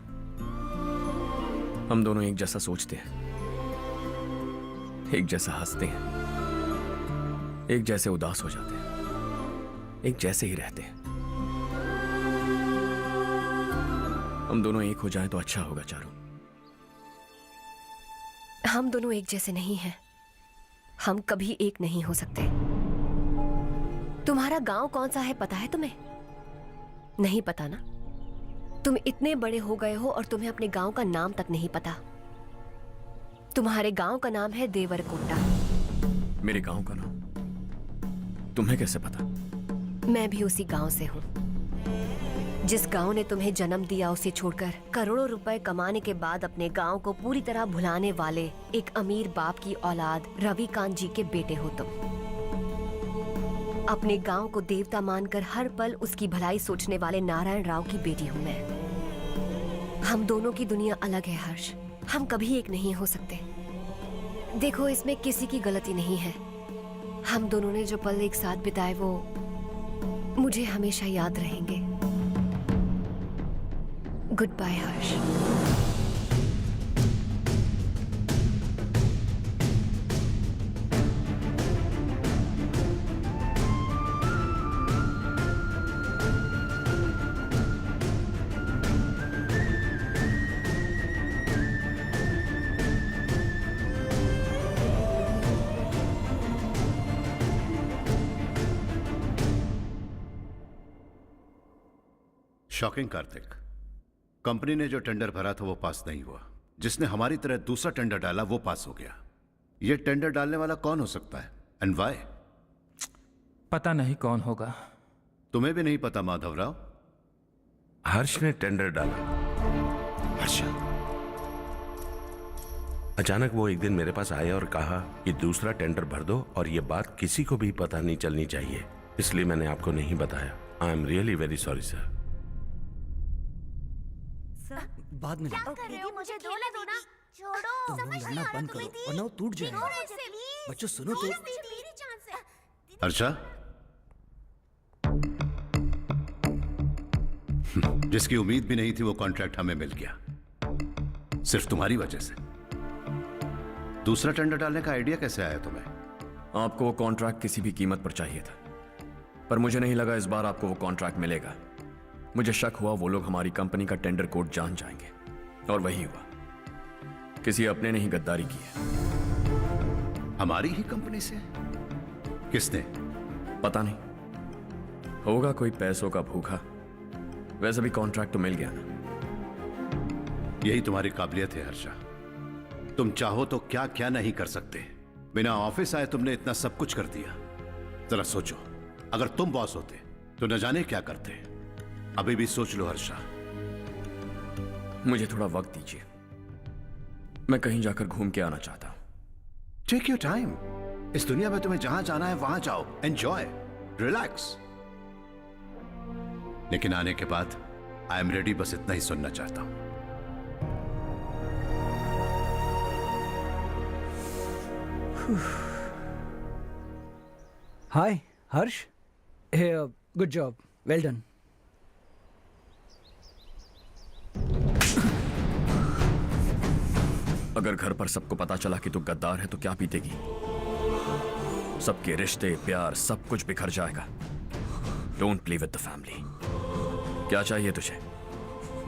हम दोनों एक जैसा सोचते हैं, एक जैसा हंसते हैं, एक जैसे उदास हो जाते हैं, एक जैसे ही रहते हैं। हम दोनों एक हो जाएं तो अच्छा होगा चारू। हम दोनों एक जैसे नहीं हैं, हम कभी एक नहीं हो सकते। तुम्हारा गांव कौन सा है पता है तुम्हें? नहीं पता ना? तुम इतने बड़े हो गए हो और तुम्हें अपने गांव का नाम तक नहीं पता। तुम्हारे गांव का नाम है देवरकोटा। मेरे गांव का नाम तुम्हें कैसे पता? मैं भी उसी गांव से हूँ। जिस गांव ने तुम्हें जन्म दिया उसे छोड़कर करोड़ों रुपए कमाने के बाद अपने गांव को पूरी तरह भुलाने वाले एक अमीर बाप की औलाद रविकांत जी के बेटे हो तुम। अपने गांव को देवता मानकर हर पल उसकी भलाई सोचने वाले नारायण राव की बेटी हूं मैं। हम दोनों की दुनिया अलग है हर्ष, हम कभी एक नहीं हो सकते। देखो इसमें किसी की गलती नहीं है। हम दोनों ने जो पल एक साथ बिताए वो मुझे हमेशा याद रहेंगे। गुड बाय हर्ष। शॉकिंग कार्तिक, कंपनी ने जो टेंडर भरा था वो पास नहीं हुआ। जिसने हमारी तरह दूसरा टेंडर डाला वो पास हो गया। ये टेंडर डालने वाला कौन हो सकता है एंड व्हाई? पता नहीं कौन होगा। तुम्हें भी नहीं पता माधवराव? हर्ष ने टेंडर डाला। हर्ष अचानक वो एक दिन मेरे पास आया और कहा कि दूसरा टेंडर भर दो और ये बात किसी को भी पता नहीं चलनी चाहिए, इसलिए मैंने आपको नहीं बताया। I am really very sorry sir. बाद में मुझे दो ना, छोड़ो। तुम लोग लड़ना बंद करो वरना वो टूट जाएगा। बच्चों सुनो तो। अर्चा, जिसकी उम्मीद भी नहीं थी वो कॉन्ट्रैक्ट हमें मिल गया, सिर्फ तुम्हारी वजह से। दूसरा टेंडर डालने का आइडिया कैसे आया तुम्हें? आपको वो कॉन्ट्रैक्ट किसी भी कीमत पर चाहिए था, पर मुझे नहीं लगा इस बार आपको वो कॉन्ट्रैक्ट मिलेगा। मुझे शक हुआ वो लोग हमारी कंपनी का टेंडर कोड जान जाएंगे, और वही हुआ। किसी अपने ने ही गद्दारी की है। हमारी ही कंपनी से? किसने? पता नहीं, होगा कोई पैसों का भूखा। वैसे भी कॉन्ट्रैक्ट तो मिल गया ना। यही तुम्हारी काबिलियत है हर्षा, तुम चाहो तो क्या क्या नहीं कर सकते। बिना ऑफिस आए तुमने इतना सब कुछ कर दिया। जरा सोचो, अगर तुम बॉस होते तो न जाने क्या करते। अभी भी सोच लो हर्षा। मुझे थोड़ा वक्त दीजिए, मैं कहीं जाकर घूम के आना चाहता हूं। Take your time. इस दुनिया में तुम्हें जहां जाना है वहां जाओ, एंजॉय, रिलैक्स। लेकिन आने के बाद आई एम रेडी, बस इतना ही सुनना चाहता हूं। हाय हर्ष, गुड जॉब, वेल डन। अगर घर पर सबको पता चला कि तू गद्दार है तो क्या पीतेगी? सबके रिश्ते, प्यार, सब कुछ बिखर जाएगा। Don't play with the family. क्या चाहिए तुझे?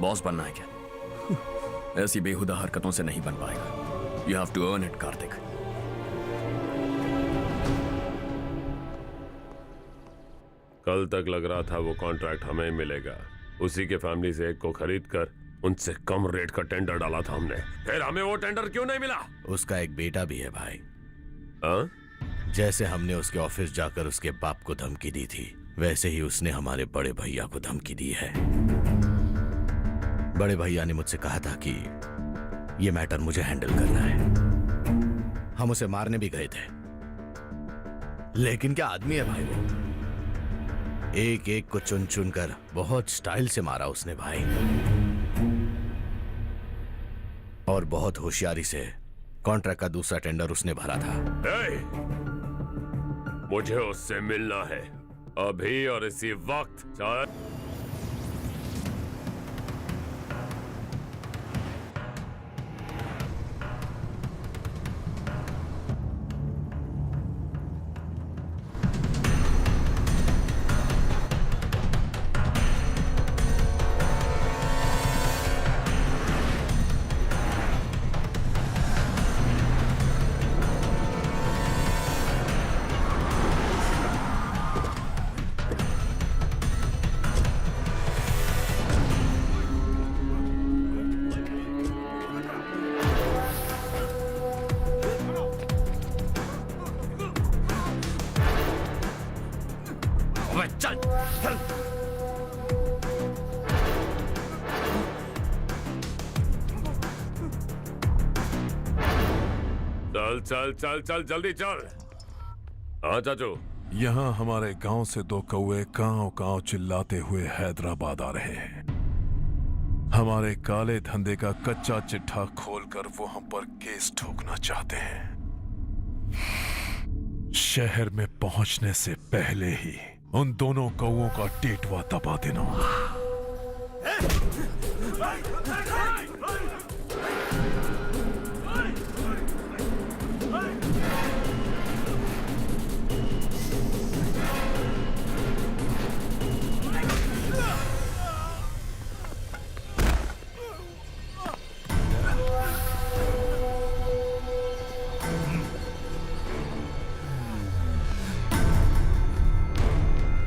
बॉस बनना है क्या? ऐसी बेहुदा हरकतों से नहीं बन पाएगा। You have to earn it Kartik. कल तक लग रहा था वो कॉन्ट्रैक्ट हमें मिलेगा। उसी के फैमिली से एक को खरीद कर उनसे कम रेट का टेंडर डाला था हमने, फिर हमें वो टेंडर क्यों नहीं मिला? उसका एक बेटा भी है भाई। हाँ? जैसे हमने उसके ऑफिस जाकर उसके बाप को धमकी दी थी, वैसे ही उसने हमारे बड़े भैया को धमकी दी है। बड़े भैया ने मुझसे कहा था कि यह मैटर मुझे हैंडल करना है। हम उसे मारने भी गए थे, लेकिन क्या आदमी है भाई वो। एक एक को चुन चुन कर बहुत स्टाइल से मारा उसने भाई, और बहुत होशियारी से कॉन्ट्रैक्ट का दूसरा टेंडर उसने भरा था। मुझे उससे मिलना है अभी और इसी वक्त। चल चल। चल चल चल चल जल्दी चल। हाँ चाचू। यहाँ हमारे गांव से 2 कौवे कांव चिल्लाते हुए हैदराबाद आ रहे हैं। हमारे काले धंधे का कच्चा चिट्ठा खोलकर वो हम पर केस ठोकना चाहते हैं। शहर में पहुंचने से पहले ही उन दोनों कौवों का टेटवा दबा देना।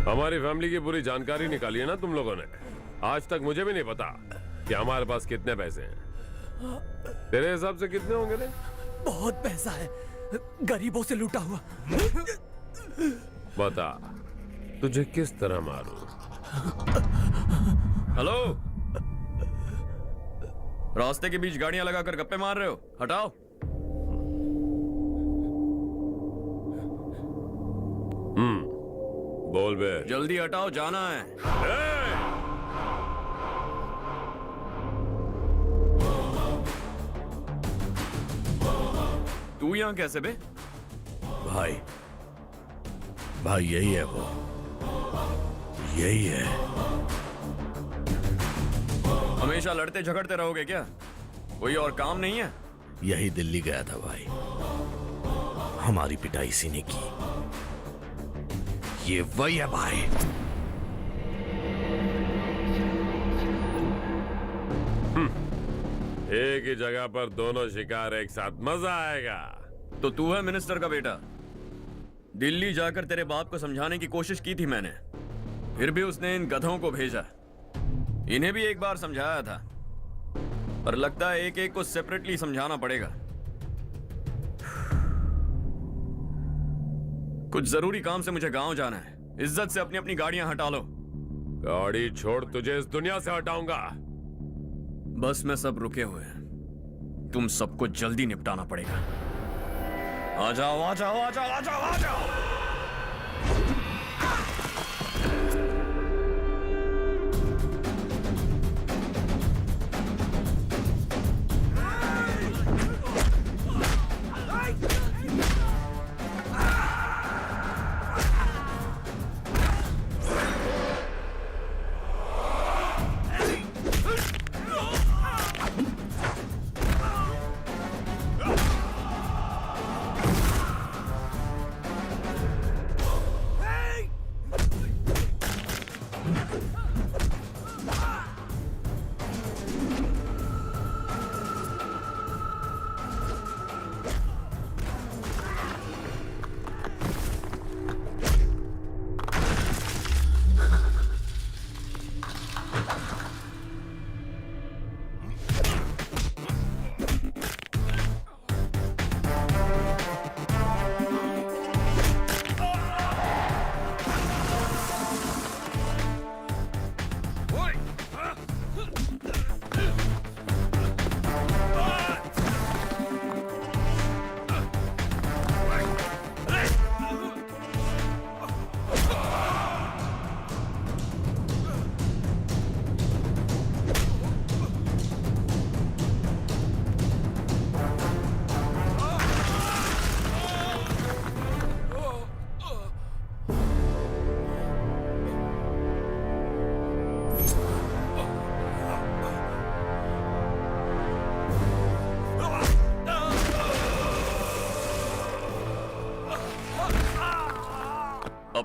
हमारी फैमिली की पूरी जानकारी निकाली है ना तुम लोगों ने। आज तक मुझे भी नहीं पता कि हमारे पास कितने पैसे हैं। तेरे हिसाब से कितने होंगे रे? बहुत पैसा है, गरीबों से लूटा हुआ। बता तुझे किस तरह मारूं? हेलो, रास्ते के बीच गाड़ियां लगाकर गप्पे मार रहे हो? हटाओ। बोल बे। जल्दी हटाओ, जाना है। तू यहां कैसे बे? भाई यही है वो, यही है। हमेशा लड़ते झगड़ते रहोगे क्या? कोई और काम नहीं है? यही दिल्ली गया था भाई, हमारी पिटाई इसी ने की। ये वही है भाई। एक ही जगह पर दोनों शिकार एक साथ, मजा आएगा। तो तू है मिनिस्टर का बेटा। दिल्ली जाकर तेरे बाप को समझाने की कोशिश की थी मैंने, फिर भी उसने इन गधों को भेजा। इन्हें भी एक बार समझाया था, पर लगता है एक एक को सेपरेटली समझाना पड़ेगा। कुछ जरूरी काम से मुझे गांव जाना है। इज्जत से अपनी अपनी गाड़ियां हटा लो। गाड़ी छोड़, तुझे इस दुनिया से हटाऊंगा। बस में सब रुके हुए हैं, तुम सबको जल्दी निपटाना पड़ेगा। आ जाओ आ जाओ आ जाओ आ जाओ आ जाओ।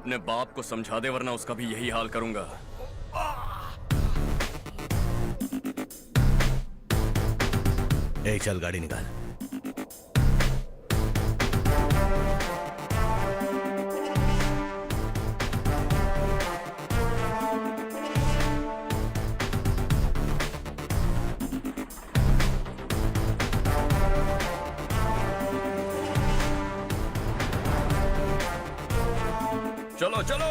अपने बाप को समझा दे वरना उसका भी यही हाल करूंगा। ए चल गाड़ी निकाल। चलो चलो।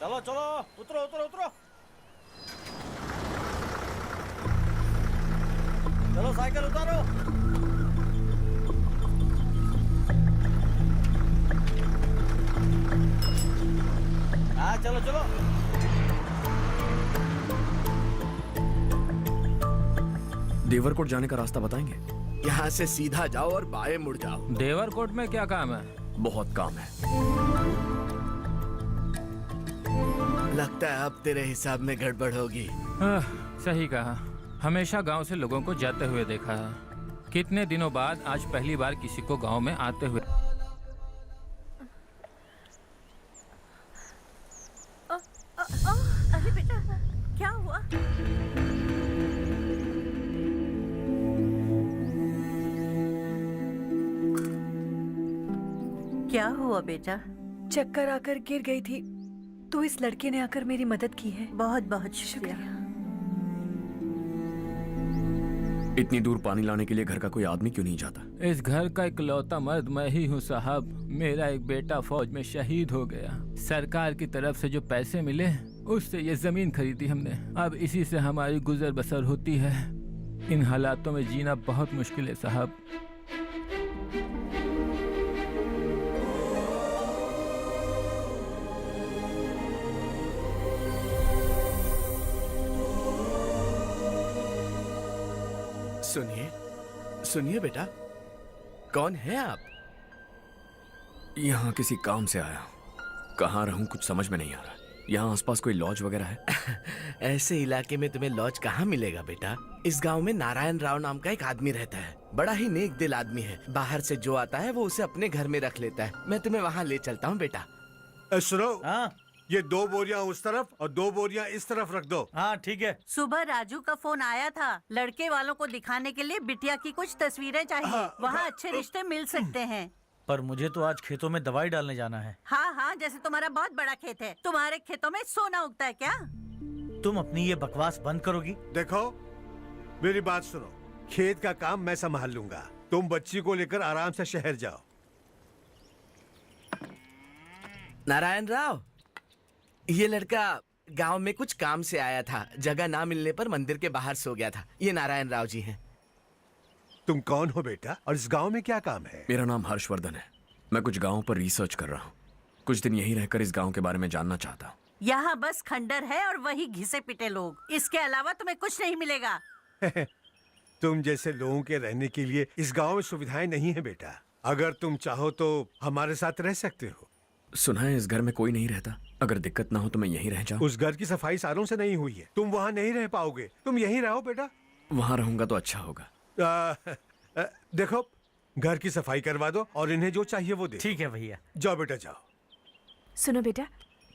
चलो चलो, उतरो उतरो उतरो। चलो साइकिल उतारो। हाँ चलो चलो। देवरकोट जाने का रास्ता बताएंगे? यहाँ से सीधा जाओ और बाएं मुड़ जाओ। देवरकोट में क्या काम है? बहुत काम है। लगता है अब तेरे हिसाब में गड़बड़ होगी। सही कहा। हमेशा गांव से लोगों को जाते हुए देखा है, कितने दिनों बाद आज पहली बार किसी को गांव में आते हुए। अरे बेटा, क्या हुआ? क्या हुआ बेटा? चक्कर आकर गिर गई थी तो इस लड़के ने आकर मेरी मदद की है। बहुत बहुत शुक्रिया। इतनी दूर पानी लाने के लिए घर का कोई आदमी क्यों नहीं जाता? इस घर का इकलौता मर्द मैं ही हूँ साहब। मेरा एक बेटा फौज में शहीद हो गया। सरकार की तरफ से जो पैसे मिले उससे ये जमीन खरीदी हमने। अब इसी से हमारी गुजर बसर होती है। इन हालातों में जीना बहुत मुश्किल है साहब। सुनिए सुनिए बेटा, कौन है आप? यहाँ किसी काम से आया हूँ। कहाँ रहूँ कुछ समझ में नहीं आ रहा। यहाँ आसपास कोई लॉज वगैरह है? ऐसे इलाके में तुम्हें लॉज कहाँ मिलेगा बेटा? इस गांव में नारायण राव नाम का एक आदमी रहता है। बड़ा ही नेक दिल आदमी है। बाहर से जो आता है वो उसे अपने घर में रख लेता है। मैं तुम्हें वहाँ ले चलता हूँ बेटा। सुनो, ये 2 बोरियां उस तरफ और 2 बोरियां इस तरफ रख दो। हाँ ठीक है। सुबह राजू का फोन आया था। लड़के वालों को दिखाने के लिए बिटिया की कुछ तस्वीरें चाहिए। वहाँ अच्छे रिश्ते मिल सकते हैं। पर मुझे तो आज खेतों में दवाई डालने जाना है। हाँ हाँ, जैसे तुम्हारा बहुत बड़ा खेत है। तुम्हारे खेतों में सोना उगता है क्या? तुम अपनी ये बकवास बंद करोगी? देखो मेरी बात सुनो, खेत का काम मैं संभाल लूंगा। तुम बच्ची को लेकर आराम से शहर जाओ। नारायण राव, ये लड़का गांव में कुछ काम से आया था। जगह ना मिलने पर मंदिर के बाहर सो गया था। ये नारायण राव जी हैं। तुम कौन हो बेटा और इस गांव में क्या काम है? मेरा नाम हर्षवर्धन है। मैं कुछ गाँव पर रिसर्च कर रहा हूँ। कुछ दिन यहीं रहकर इस गाँव के बारे में जानना चाहता हूँ। यहाँ बस खंडर है और वही घिसे पिटे लोग। इसके अलावा तुम्हें कुछ नहीं मिलेगा। तुम जैसे लोगों के रहने के लिए इस गांव में सुविधाएं नहीं है बेटा। अगर तुम चाहो तो हमारे साथ रह सकते हो। सुना है इस घर में कोई नहीं रहता। अगर दिक्कत ना हो तो मैं यहीं रह जाऊं। उस घर की सफाई सालों से नहीं हुई है। तुम वहाँ नहीं रह पाओगे। तुम यहीं रहो बेटा। वहाँ रहूंगा तो अच्छा होगा। देखो, घर की सफाई करवा दो और इन्हें जो चाहिए वो दे। ठीक है भैया। जाओ बेटा जाओ। सुनो बेटा,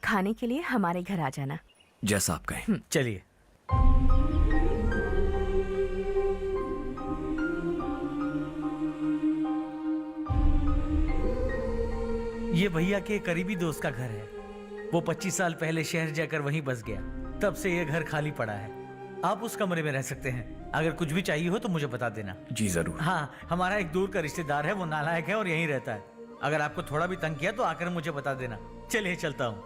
खाने के लिए हमारे घर आ जाना। जैसा आप कहें। चलिए। ये भैया के करीबी दोस्त का घर है। वो 25 साल पहले शहर जाकर वहीं बस गया। तब से ये घर खाली पड़ा है। आप उस कमरे में रह सकते हैं। अगर कुछ भी चाहिए हो तो मुझे बता देना। जी जरूर। हाँ, हमारा एक दूर का रिश्तेदार है। वो नालायक है और यहीं रहता है। अगर आपको थोड़ा भी तंग किया तो आकर मुझे बता देना। चलिए चलता हूँ।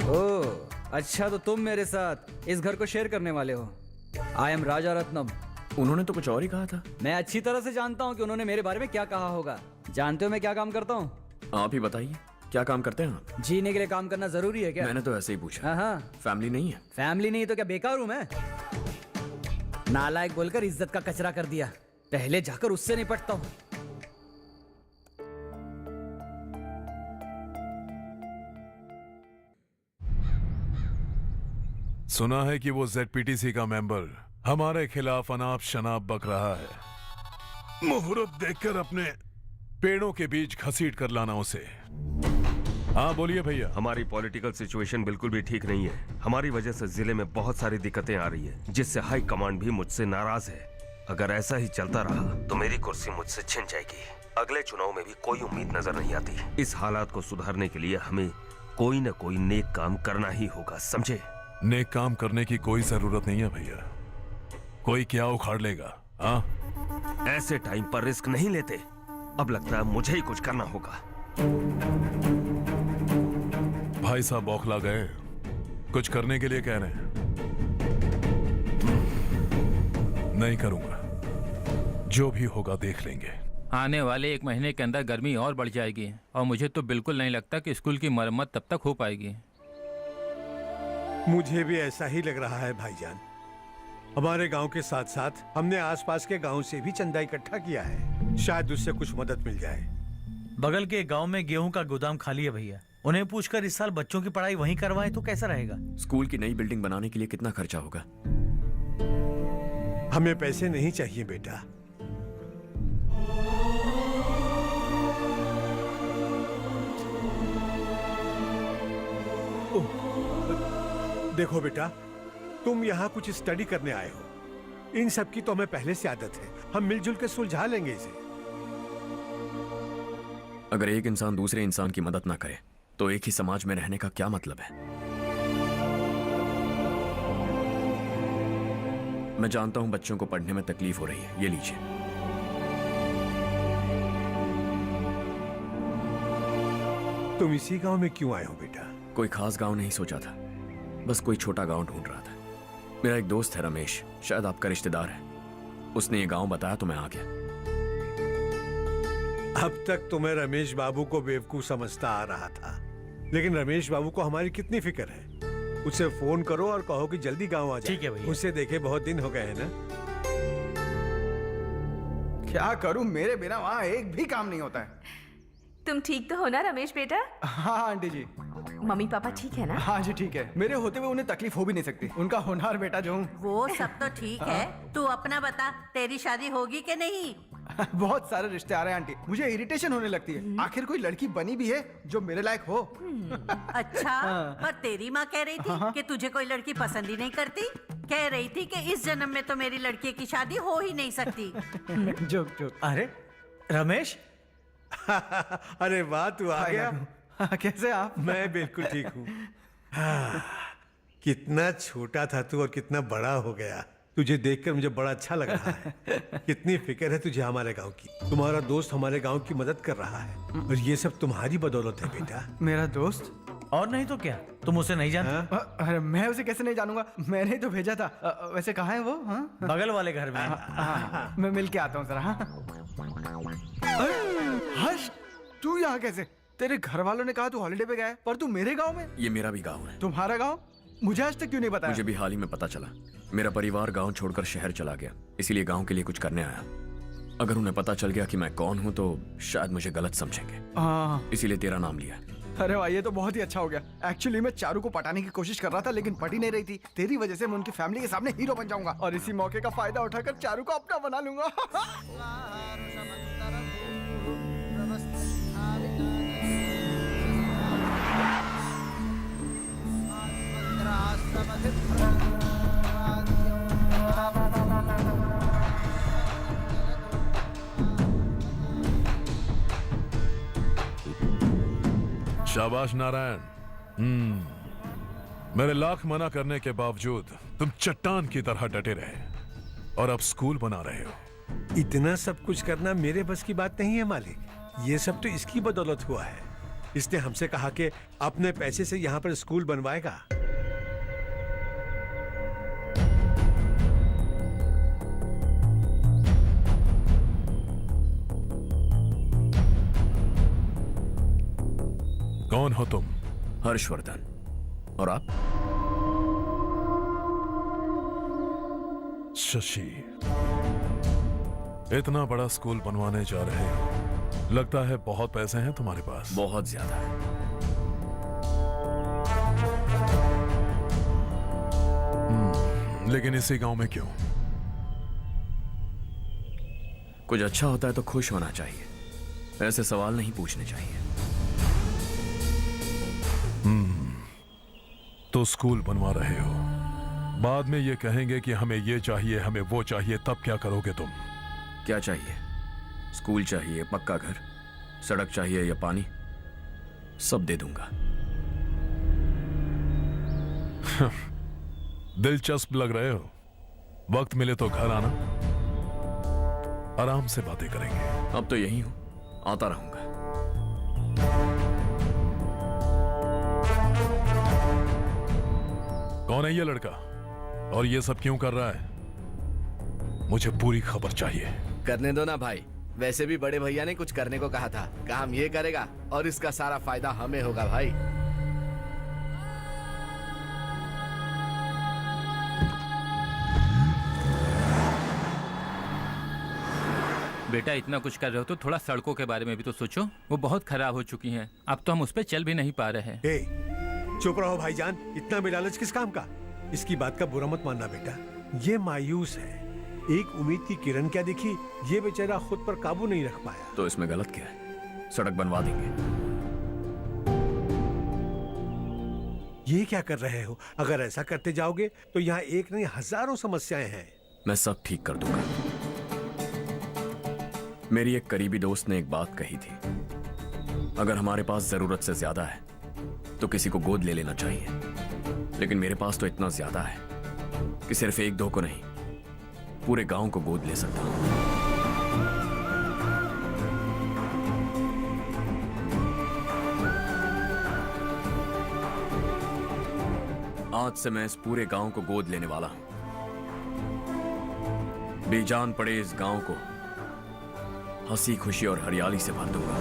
ओह अच्छा, तो तुम मेरे साथ इस घर को शेयर करने वाले हो। आई एम राजा रत्नम। उन्होंने तो कुछ और ही कहा था। मैं अच्छी तरह से जानता हूँ कि उन्होंने मेरे बारे में क्या कहा होगा। जानते हो मैं क्या काम करता हूँ? आप ही बताइए, क्या काम करते हैं आप? जीने के लिए काम करना जरूरी है क्या? मैंने तो ऐसे ही पूछा। हाँ। फैमिली नहीं है? फैमिली नहीं तो क्या बेकार हूँ मैं? नालायक बोलकर इज्जत का कचरा कर दिया। पहले जाकर उससे निपटता हूँ। सुना है कि वो ZPTC का मेंबर हमारे खिलाफ अनाप शनाप बक रहा है। मुहूर्त देखकर अपने पेड़ों के बीच घसीट कर लाना उसे। हाँ बोलिए भैया। हमारी पॉलिटिकल सिचुएशन बिल्कुल भी ठीक नहीं है। हमारी वजह से जिले में बहुत सारी दिक्कतें आ रही है, जिससे हाई कमांड भी मुझसे नाराज है। अगर ऐसा ही चलता रहा तो मेरी कुर्सी मुझसे छिन जाएगी। अगले चुनाव में भी कोई उम्मीद नजर नहीं आती। इस हालात को सुधारने के लिए हमें कोई न कोई नेक काम करना ही होगा, समझे? नेक काम करने की कोई जरूरत नहीं है भैया। कोई क्या उखाड़ लेगा? हाँ, ऐसे टाइम पर रिस्क नहीं लेते। अब लगता है मुझे ही कुछ करना होगा। भाई साहब बौखला गए, कुछ करने के लिए कह रहे हैं। नहीं करूंगा, जो भी होगा देख लेंगे। आने वाले 1 महीने के अंदर गर्मी और बढ़ जाएगी और मुझे तो बिल्कुल नहीं लगता कि स्कूल की मरम्मत तब तक हो पाएगी। मुझे भी ऐसा ही लग रहा है भाईजान। हमारे गांव के साथ साथ हमने आसपास के गांव से भी चंदा इकट्ठा किया है, शायद उससे कुछ मदद मिल जाए। बगल के गांव में गेहूं का गोदाम खाली है भैया, उन्हें पूछकर इस साल बच्चों की पढ़ाई वहीं करवाएं तो कैसा रहेगा? स्कूल की नई बिल्डिंग बनाने के लिए कितना खर्चा होगा? हमें पैसे नहीं चाहिए बेटा। देखो बेटा, तुम यहाँ कुछ स्टडी करने आए हो। इन सब की तो हमें पहले से आदत है, हम मिलजुल के सुलझा लेंगे इसे। अगर एक इंसान दूसरे इंसान की मदद ना करे तो एक ही समाज में रहने का क्या मतलब है? मैं जानता हूं बच्चों को पढ़ने में तकलीफ हो रही है, ये लीजिए। तुम इसी गांव में क्यों आए हो बेटा? कोई खास गांव नहीं सोचा था, बस कोई छोटा गांव ढूंढ रहा था। मेरा एक दोस्त है रमेश, शायद आपका रिश्तेदार है। उसने ये गांव बताया तो मैं आ गया। अब तक तुम्हें रमेश बाबू को बेवकूफ समझता आ रहा था, लेकिन रमेश बाबू को हमारी कितनी फिक्र है। उसे फोन करो और कहो कि जल्दी गांव आ जाए। ठीक है भैया। उसे देखे बहुत दिन हो गए हैं ना। क्या करूं, मेरे बिना वहाँ एक भी काम नहीं होता है। तुम ठीक तो हो ना रमेश बेटा? हाँ आंटी जी। मम्मी पापा ठीक है ना? हाँ जी ठीक है, मेरे होते हुए उन्हें तकलीफ हो भी नहीं सकती। उनका होनहार बेटा जो हूँ। वो सब तो ठीक है, तू अपना बता, तेरी शादी होगी कि नहीं? बहुत सारे रिश्ते आ रहे हैं आंटी, मुझे इरिटेशन होने लगती है। आखिर कोई लड़की बनी भी है जो मेरे लायक हो। अच्छा, पर तेरी माँ कह रही थी कि तुझे कोई लड़की पसंद ही नहीं करती। कह रही थी कि इस जन्म में तो मेरी लड़की की शादी हो ही नहीं सकती। Joke joke. अरे रमेश। अरे वाह, तू आ गया। कैसे आप? मैं बिल्कुल ठीक हूँ। कितना छोटा था तू और कितना बड़ा हो गया। तुझे देखकर मुझे बड़ा अच्छा लग रहा है। कितनी फिक्र है तुझे हमारे गांव की। तुम्हारा दोस्त हमारे गांव की मदद कर रहा है और ये सब तुम्हारी बदौलत है बेटा। मेरा दोस्त? और नहीं तो क्या, तुम उसे नहीं जानते? अरे मैं उसे कैसे नहीं जानूंगा, मैंने ही तो भेजा था। वैसे कहाँ है वो? हाँ? बगल वाले घर में। हाँ, मैं मिल के आता हूँ जरा। हर्ष, तू यहाँ कैसे? तेरे घर वालों ने कहा तू हॉलिडे पे गया है, पर तू मेरे गांव में। ये मेरा भी गांव है। तुम्हारा गांव? मुझे आज तक क्यों नहीं बताया? मुझे भी हाल ही में पता चला। मेरा परिवार गांव छोड़कर शहर चला गया, इसीलिए गांव के लिए कुछ करने आया। अगर उन्हें पता चल गया कि मैं कौन हूं तो शायद मुझे गलत समझेंगे, इसीलिए तेरा नाम लिया। अरे भाई, ये तो बहुत ही अच्छा हो गया। एक्चुअली मैं चारू को पटाने की कोशिश कर रहा था, लेकिन पटी नहीं रही थी। तेरी वजह से मैं उनकी फैमिली के सामने हीरो बन जाऊंगा और इसी मौके का फायदा उठाकर चारू को अपना बना लूंगा। शाबाश नारायण। मेरे लाख मना करने के बावजूद तुम चट्टान की तरह डटे रहे और अब स्कूल बना रहे हो। इतना सब कुछ करना मेरे बस की बात नहीं है मालिक। ये सब तो इसकी बदौलत हुआ है। इसने हमसे कहा कि अपने पैसे से यहाँ पर स्कूल बनवाएगा। कौन हो तुम? हर्षवर्धन। और आप? शशि। इतना बड़ा स्कूल बनवाने जा रहे हो, लगता है बहुत पैसे हैं तुम्हारे पास। बहुत ज्यादा है। लेकिन इसी गांव में क्यों? कुछ अच्छा होता है तो खुश होना चाहिए, ऐसे सवाल नहीं पूछने चाहिए। तो स्कूल बनवा रहे हो, बाद में ये कहेंगे कि हमें ये चाहिए, हमें वो चाहिए, तब क्या करोगे तुम? क्या चाहिए? स्कूल चाहिए, पक्का घर, सड़क चाहिए या पानी, सब दे दूंगा। दिलचस्प लग रहे हो। वक्त मिले तो घर आना, आराम से बातें करेंगे। अब तो यही हूं, आता रहूंगा। कौन है ये लड़का और ये सब क्यों कर रहा है? मुझे पूरी खबर चाहिए। करने दो ना भाई, वैसे भी बड़े भैया ने कुछ करने को कहा था, काम ये करेगा और इसका सारा फायदा हमें होगा भाई। बेटा इतना कुछ कर रहे हो तो थोड़ा सड़कों के बारे में भी तो सोचो, वो बहुत खराब हो चुकी हैं। अब तो हम उस पर चल भी नहीं पा रहे हैं। चुप रहो भाईजान, इतना भी लालच किस काम का? इसकी बात का बुरा मत मानना बेटा, ये मायूस है। एक उम्मीद की किरण क्या दिखी, ये बेचारा खुद पर काबू नहीं रख पाया। तो इसमें गलत क्या है? सड़क बनवा देंगे। ये क्या कर रहे हो? अगर ऐसा करते जाओगे तो यहाँ एक नहीं हजारों समस्याएं हैं। मैं सब ठीक कर दूंगा। मेरी एक करीबी दोस्त ने एक बात कही थी, अगर हमारे पास जरूरत से ज्यादा है तो किसी को गोद ले लेना चाहिए, लेकिन मेरे पास तो इतना ज्यादा है कि सिर्फ एक दो को नहीं, पूरे गांव को गोद ले सकता हूं। आज से मैं इस पूरे गांव को गोद लेने वाला हूं। बेजान पड़े इस गांव को हंसी खुशी और हरियाली से भर दूंगा।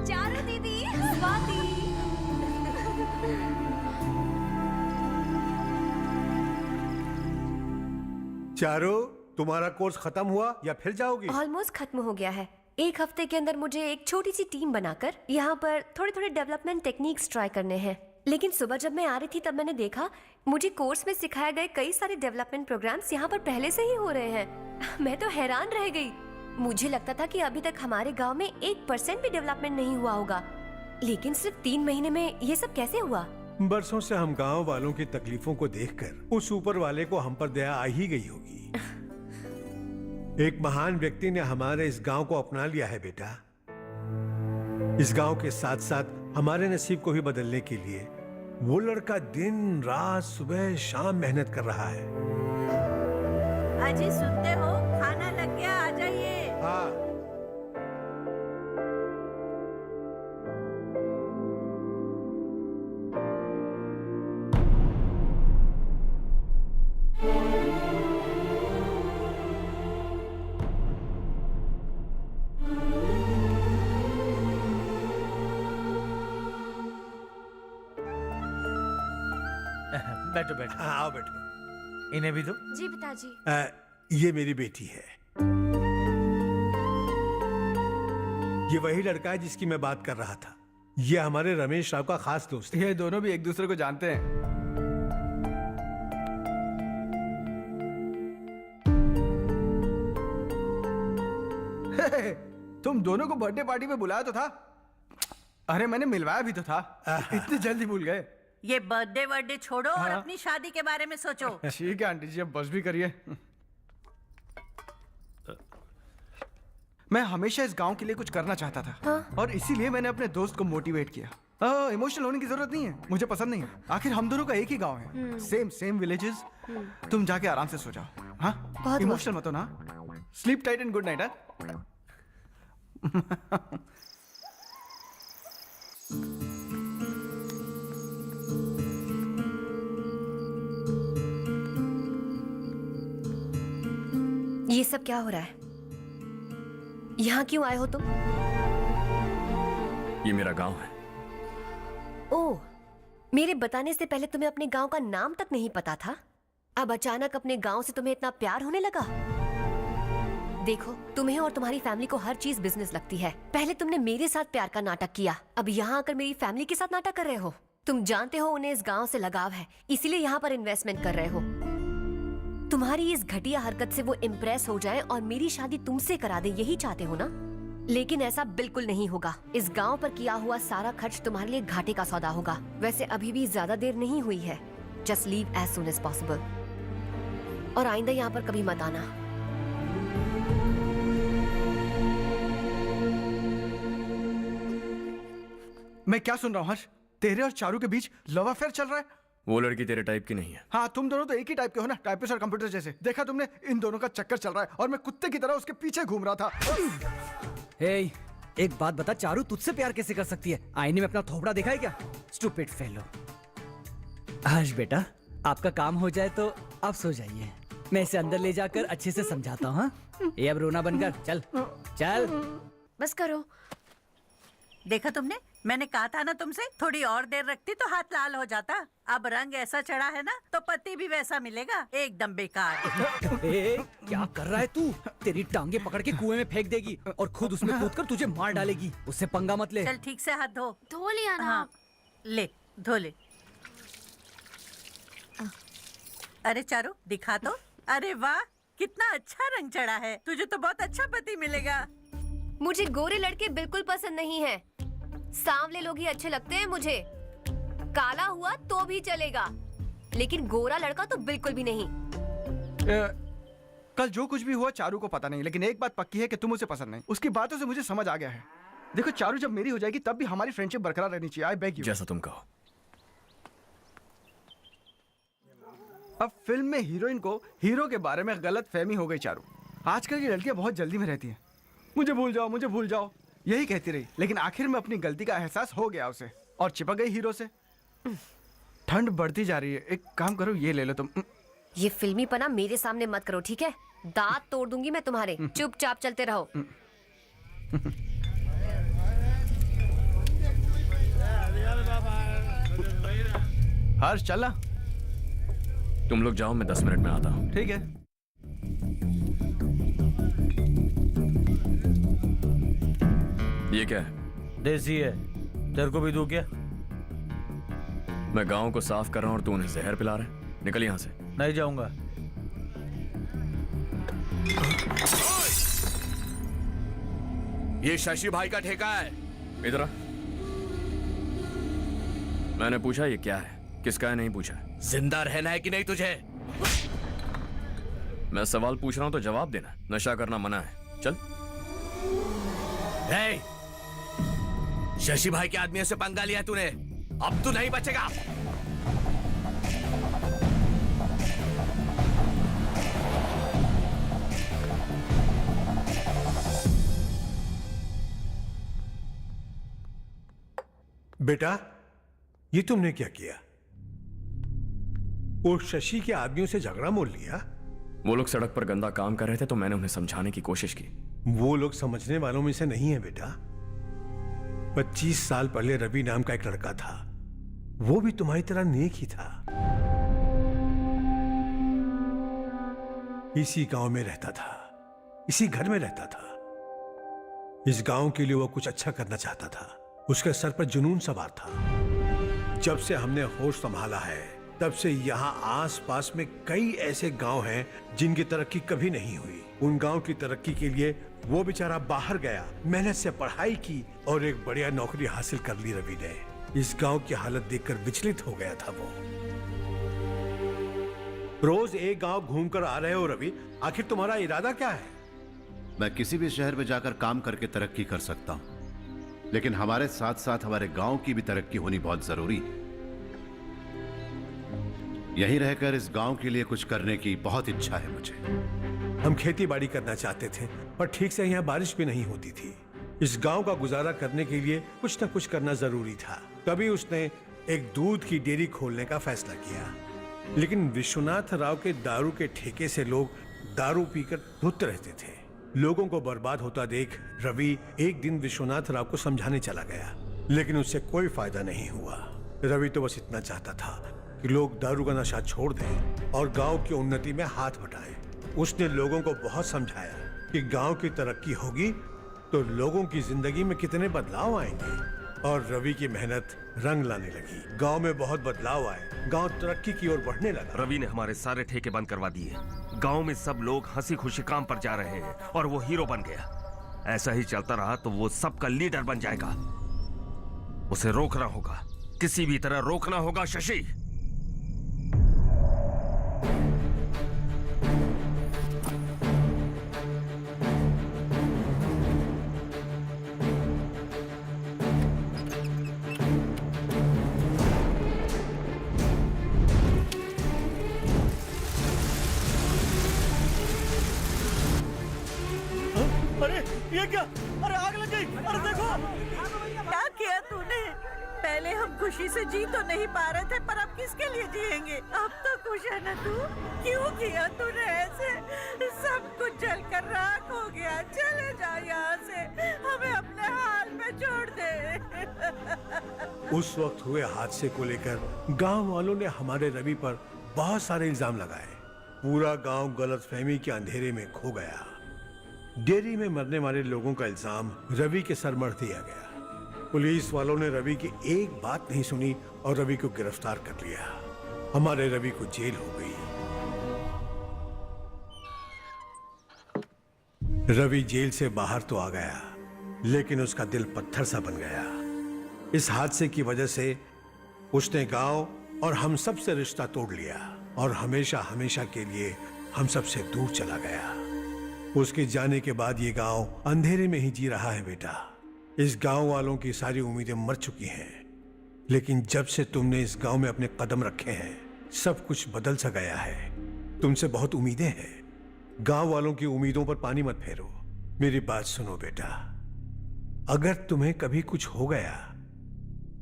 चारू दीदी, स्वाति। चारो, तुम्हारा कोर्स खत्म हुआ या फिर जाओगी? ऑलमोस्ट खत्म हो गया है। एक हफ्ते के अंदर मुझे एक छोटी सी टीम बनाकर यहाँ पर थोड़े थोड़े डेवलपमेंट टेक्निक्स ट्राई करने हैं। लेकिन सुबह जब मैं आ रही थी तब मैंने देखा मुझे कोर्स में सिखाए गए कई सारे डेवलपमेंट प्रोग्राम्स यहाँ पर पहले से ही हो रहे हैं। मैं तो हैरान रह गई। मुझे लगता था कि अभी तक हमारे गाँव में 1% भी डेवलपमेंट नहीं हुआ होगा, लेकिन सिर्फ 3 महीने में ये सब कैसे हुआ? बरसों से हम गांव वालों की तकलीफों को देखकर उस ऊपर वाले को हम पर दया आ ही गई होगी। एक महान व्यक्ति ने हमारे इस गांव को अपना लिया है बेटा। इस गांव के साथ साथ हमारे नसीब को भी बदलने के लिए वो लड़का दिन रात सुबह शाम मेहनत कर रहा है। अजी सुनते हो, खाना लग गया, आ जाइए। हाँ। बैठो बैठो। आओ बैठो। इन्हें भी दो। जी पिताजी। ये मेरी बेटी है। ये वही लड़का है जिसकी मैं बात कर रहा था। ये हमारे रमेश राव का खास दोस्त है। ये दोनों भी एक दूसरे को जानते हैं। तुम दोनों को बर्थडे पार्टी में बुलाया तो था। अरे मैंने मिलवाया भी तो था। इतनी जल्दी भूल गए। ये बर्थडे वर्डे छोड़ो और अपनी शादी के बारे में सोचो। ठीक है आंटी जी, अब बस भी करिए। मैं हमेशा इस गांव के लिए कुछ करना चाहता था और इसीलिए मैंने अपने दोस्त को मोटिवेट किया। इमोशनल होने की जरूरत नहीं है, मुझे पसंद नहीं है। आखिर हम दोनों का एक ही गांव है, सेम विलेजेस। तुम जाके आराम से सो जाओ। हाँ, इमोशनल मत हो ना। Sleep tight and good night. ये सब क्या हो रहा है? यहाँ क्यों आए हो तुम? ये मेरा गांव है। ओह, मेरे बताने से पहले तुम्हें अपने गांव का नाम तक नहीं पता था? अब अचानक अपने गांव से तुम्हें इतना प्यार होने लगा? देखो, तुम्हें और तुम्हारी फैमिली को हर चीज बिजनेस लगती है। पहले तुमने मेरे साथ प्यार का नाटक किया, अब यहाँ आकर मेरी फैमिली के साथ नाटक कर रहे हो। तुम जानते हो उन्हें इस गांव से लगाव है, इसीलिए यहाँ पर इन्वेस्टमेंट कर रहे हो। तुम्हारी इस घटिया हरकत से वो इम्प्रेस हो जाएं और मेरी शादी तुमसे करा दे, यही चाहते हो ना? लेकिन ऐसा बिल्कुल नहीं होगा। इस गांव पर किया हुआ सारा खर्च तुम्हारे लिए घाटे का सौदा होगा। वैसे अभी भी ज्यादा देर नहीं हुई है। Just leave as soon as possible और आइंदा यहाँ पर कभी मत आना। मैं क्या सुन रहा हूँ हर्ष? तेरे और चारू के बीच लव अफेयर चल रहा है? वो लड़की तेरे टाइप की नहीं है। हाँ, तुम दोनों तो एक ही टाइप के हो ना, टाइपिस्ट और कंप्यूटर जैसे। देखा तुमने, इन दोनों का चक्कर चल रहा है और मैं कुत्ते की तरह उसके पीछे घूम रहा था। हे, एक बात बता, चारू तुझसे प्यार कैसे कर सकती है? आईने में अपना थोपड़ा देखा है क्या? Stupid fellow. हर्ष बेटा, आपका काम हो जाए तो आप सो जाइए। मैं इसे अंदर ले जाकर अच्छे से समझाता हूँ। ये अब रोना बनकर चल चल। बस करो। देखा तुमने, मैंने कहा था ना तुमसे, थोड़ी और देर रखती तो हाथ लाल हो जाता। अब रंग ऐसा चढ़ा है ना तो पति भी वैसा मिलेगा, एकदम बेकार। क्या कर रहा है तू? तेरी टांगे पकड़ के कुएं में फेंक देगी और खुद उसमें कूदकर तुझे मार डालेगी। उससे पंगा मत ले। चल ठीक से हाथ धो। धो लिया ना। हाँ, ले धो ले। अरे चारू दिखा तो। अरे वाह, कितना अच्छा रंग चढ़ा है। तुझे तो बहुत अच्छा पति मिलेगा। मुझे गोरे लड़के बिल्कुल पसंद नहीं है। सांवले लोग ही अच्छे लगते हैं मुझे। काला हुआ तो भी चलेगा, लेकिन गोरा लड़का तो बिल्कुल भी नहीं। कल जो कुछ भी हुआ चारू को पता नहीं, लेकिन एक बात पक्की है कि तुम उसे पसंद नहीं। उसकी बातों से मुझे समझ आ गया है। देखो चारू जब मेरी हो जाएगी तब भी हमारी फ्रेंडशिप बरकरार रहनी चाहिए। I beg you. जैसा तुम कहो। अब फिल्म में हीरोइन को हीरो के बारे में गलत फहमी हो गई चारू। आजकल की लड़कियां बहुत जल्दी में रहती हैं। मुझे भूल जाओ, मुझे भूल जाओ, यही कहती रही, लेकिन आखिर में अपनी गलती का एहसास हो गया उसे और चिपक गई हीरो से। ठंड बढ़ती जा रही है, एक काम करो, ये ले लो तुम। ये फिल्मी पना मेरे सामने मत करो, ठीक है? दांत तोड़ दूंगी मैं तुम्हारे। चुपचाप चलते रहो। हर्ष चला। तुम लोग जाओ, मैं 10 मिनट में आता हूँ। ठीक है। ये क्या है? देसी है। तेरे को भी दूं क्या? मैं गांव को साफ कर रहा हूँ और तू उन्हें जहर पिला रहा है। निकल यहाँ से। नहीं जाऊंगा। ये शशि भाई का ठेका है। इधर आ। मैंने पूछा ये क्या है, किसका है नहीं पूछा। जिंदा रहना है कि नहीं तुझे? मैं सवाल पूछ रहा हूं तो जवाब देना। नशा करना मना है। चल। शशि भाई के आदमियों से पंगा लिया तूने, अब तू नहीं बचेगा। बेटा, ये तुमने क्या किया? वो शशि के आदमियों से झगड़ा मोल लिया? वो लोग सड़क पर गंदा काम कर रहे थे तो मैंने उन्हें समझाने की कोशिश की। वो लोग समझने वालों में से नहीं है बेटा। 25 साल पहले रवि नाम का एक लड़का था, वो भी तुम्हारी तरह नेक ही था। इसी गांव में रहता था, इसी घर में रहता था। इस गांव के लिए वो कुछ अच्छा करना चाहता था। उसके सर पर जुनून सवार था। जब से हमने होश संभाला है तब से यहाँ आस पास में कई ऐसे गांव हैं जिनकी तरक्की कभी नहीं हुई। उन गांव की तरक्की के लिए वो बेचारा बाहर गया, मेहनत से पढ़ाई की और एक बढ़िया नौकरी हासिल कर ली रवि ने। इस गांव की हालत देखकर विचलित हो गया था वो। रोज एक गांव घूमकर आ रहे हो रवि, आखिर तुम्हारा इरादा क्या है? मैं किसी भी शहर में जाकर काम करके तरक्की कर सकता हूं, लेकिन हमारे साथ साथ हमारे गांव की भी तरक्की होनी बहुत जरूरी है। यहीं रहकर इस गांव के लिए कुछ करने की बहुत इच्छा है मुझे। हम खेती बाड़ी करना चाहते थे, पर ठीक से यहाँ बारिश भी नहीं होती थी। इस गांव का गुजारा करने के लिए कुछ न कुछ करना जरूरी था। तभी उसने एक दूध की डेयरी खोलने का फैसला किया। लेकिन विश्वनाथ राव के दारू के ठेके से लोग दारू पीकर धुत रहते थे। लोगों को बर्बाद होता देख रवि एक दिन विश्वनाथ राव को समझाने चला गया, लेकिन उससे कोई फायदा नहीं हुआ। रवि तो बस इतना चाहता था कि कि लोग दारू का नशा छोड़ दें और गांव की उन्नति में हाथ बटाएं। उसने लोगों को बहुत समझाया कि गांव की तरक्की होगी तो लोगों की जिंदगी में कितने बदलाव आएंगे, और रवि की मेहनत रंग लाने लगी। गांव में बहुत बदलाव आए, गांव तरक्की की ओर बढ़ने लगा। रवि ने हमारे सारे ठेके बंद करवा दिए। गांव में सब लोग हंसी खुशी काम पर जा रहे हैं और वो हीरो बन गया। ऐसा ही चलता रहा तो वो सबका लीडर बन जाएगा। उसे रोकना होगा, किसी भी तरह रोकना होगा शशि। अरे ये क्या? अरे आग लग गई! अरे देखो! क्या किया तूने? पहले हम खुशी से जी तो नहीं पा रहे थे, पर अब किसके लिए जिएंगे? अब तो खुश है ना तू? क्यों किया तूने ऐसे? सब कुछ जलकर राख हो गया। चले जा यहाँ से, हमें अपने हाल में छोड़ दे। उस वक्त हुए हादसे को लेकर गांव वालों ने हमारे रवि पर बहुत सारे इल्जाम लगाए। पूरा गांव गलतफहमी के अंधेरे में खो गया। डेयरी में मरने वाले लोगों का इल्जाम रवि के सर मढ़ दिया गया। पुलिस वालों ने रवि की एक बात नहीं सुनी और रवि को गिरफ्तार कर लिया। हमारे रवि को जेल हो गई। रवि जेल से बाहर तो आ गया, लेकिन उसका दिल पत्थर सा बन गया। इस हादसे की वजह से उसने गांव और हम सब से रिश्ता तोड़ लिया और हमेशा हमेशा के लिए हम सब से दूर चला गया। उसके जाने के बाद ये गांव अंधेरे में ही जी रहा है बेटा। इस गांव वालों की सारी उम्मीदें मर चुकी हैं, लेकिन जब से तुमने इस गांव में अपने कदम रखे हैं सब कुछ बदल सा गया है। तुमसे बहुत उम्मीदें हैं। गांव वालों की उम्मीदों पर पानी मत फेरो। मेरी बात सुनो बेटा, अगर तुम्हें कभी कुछ हो गया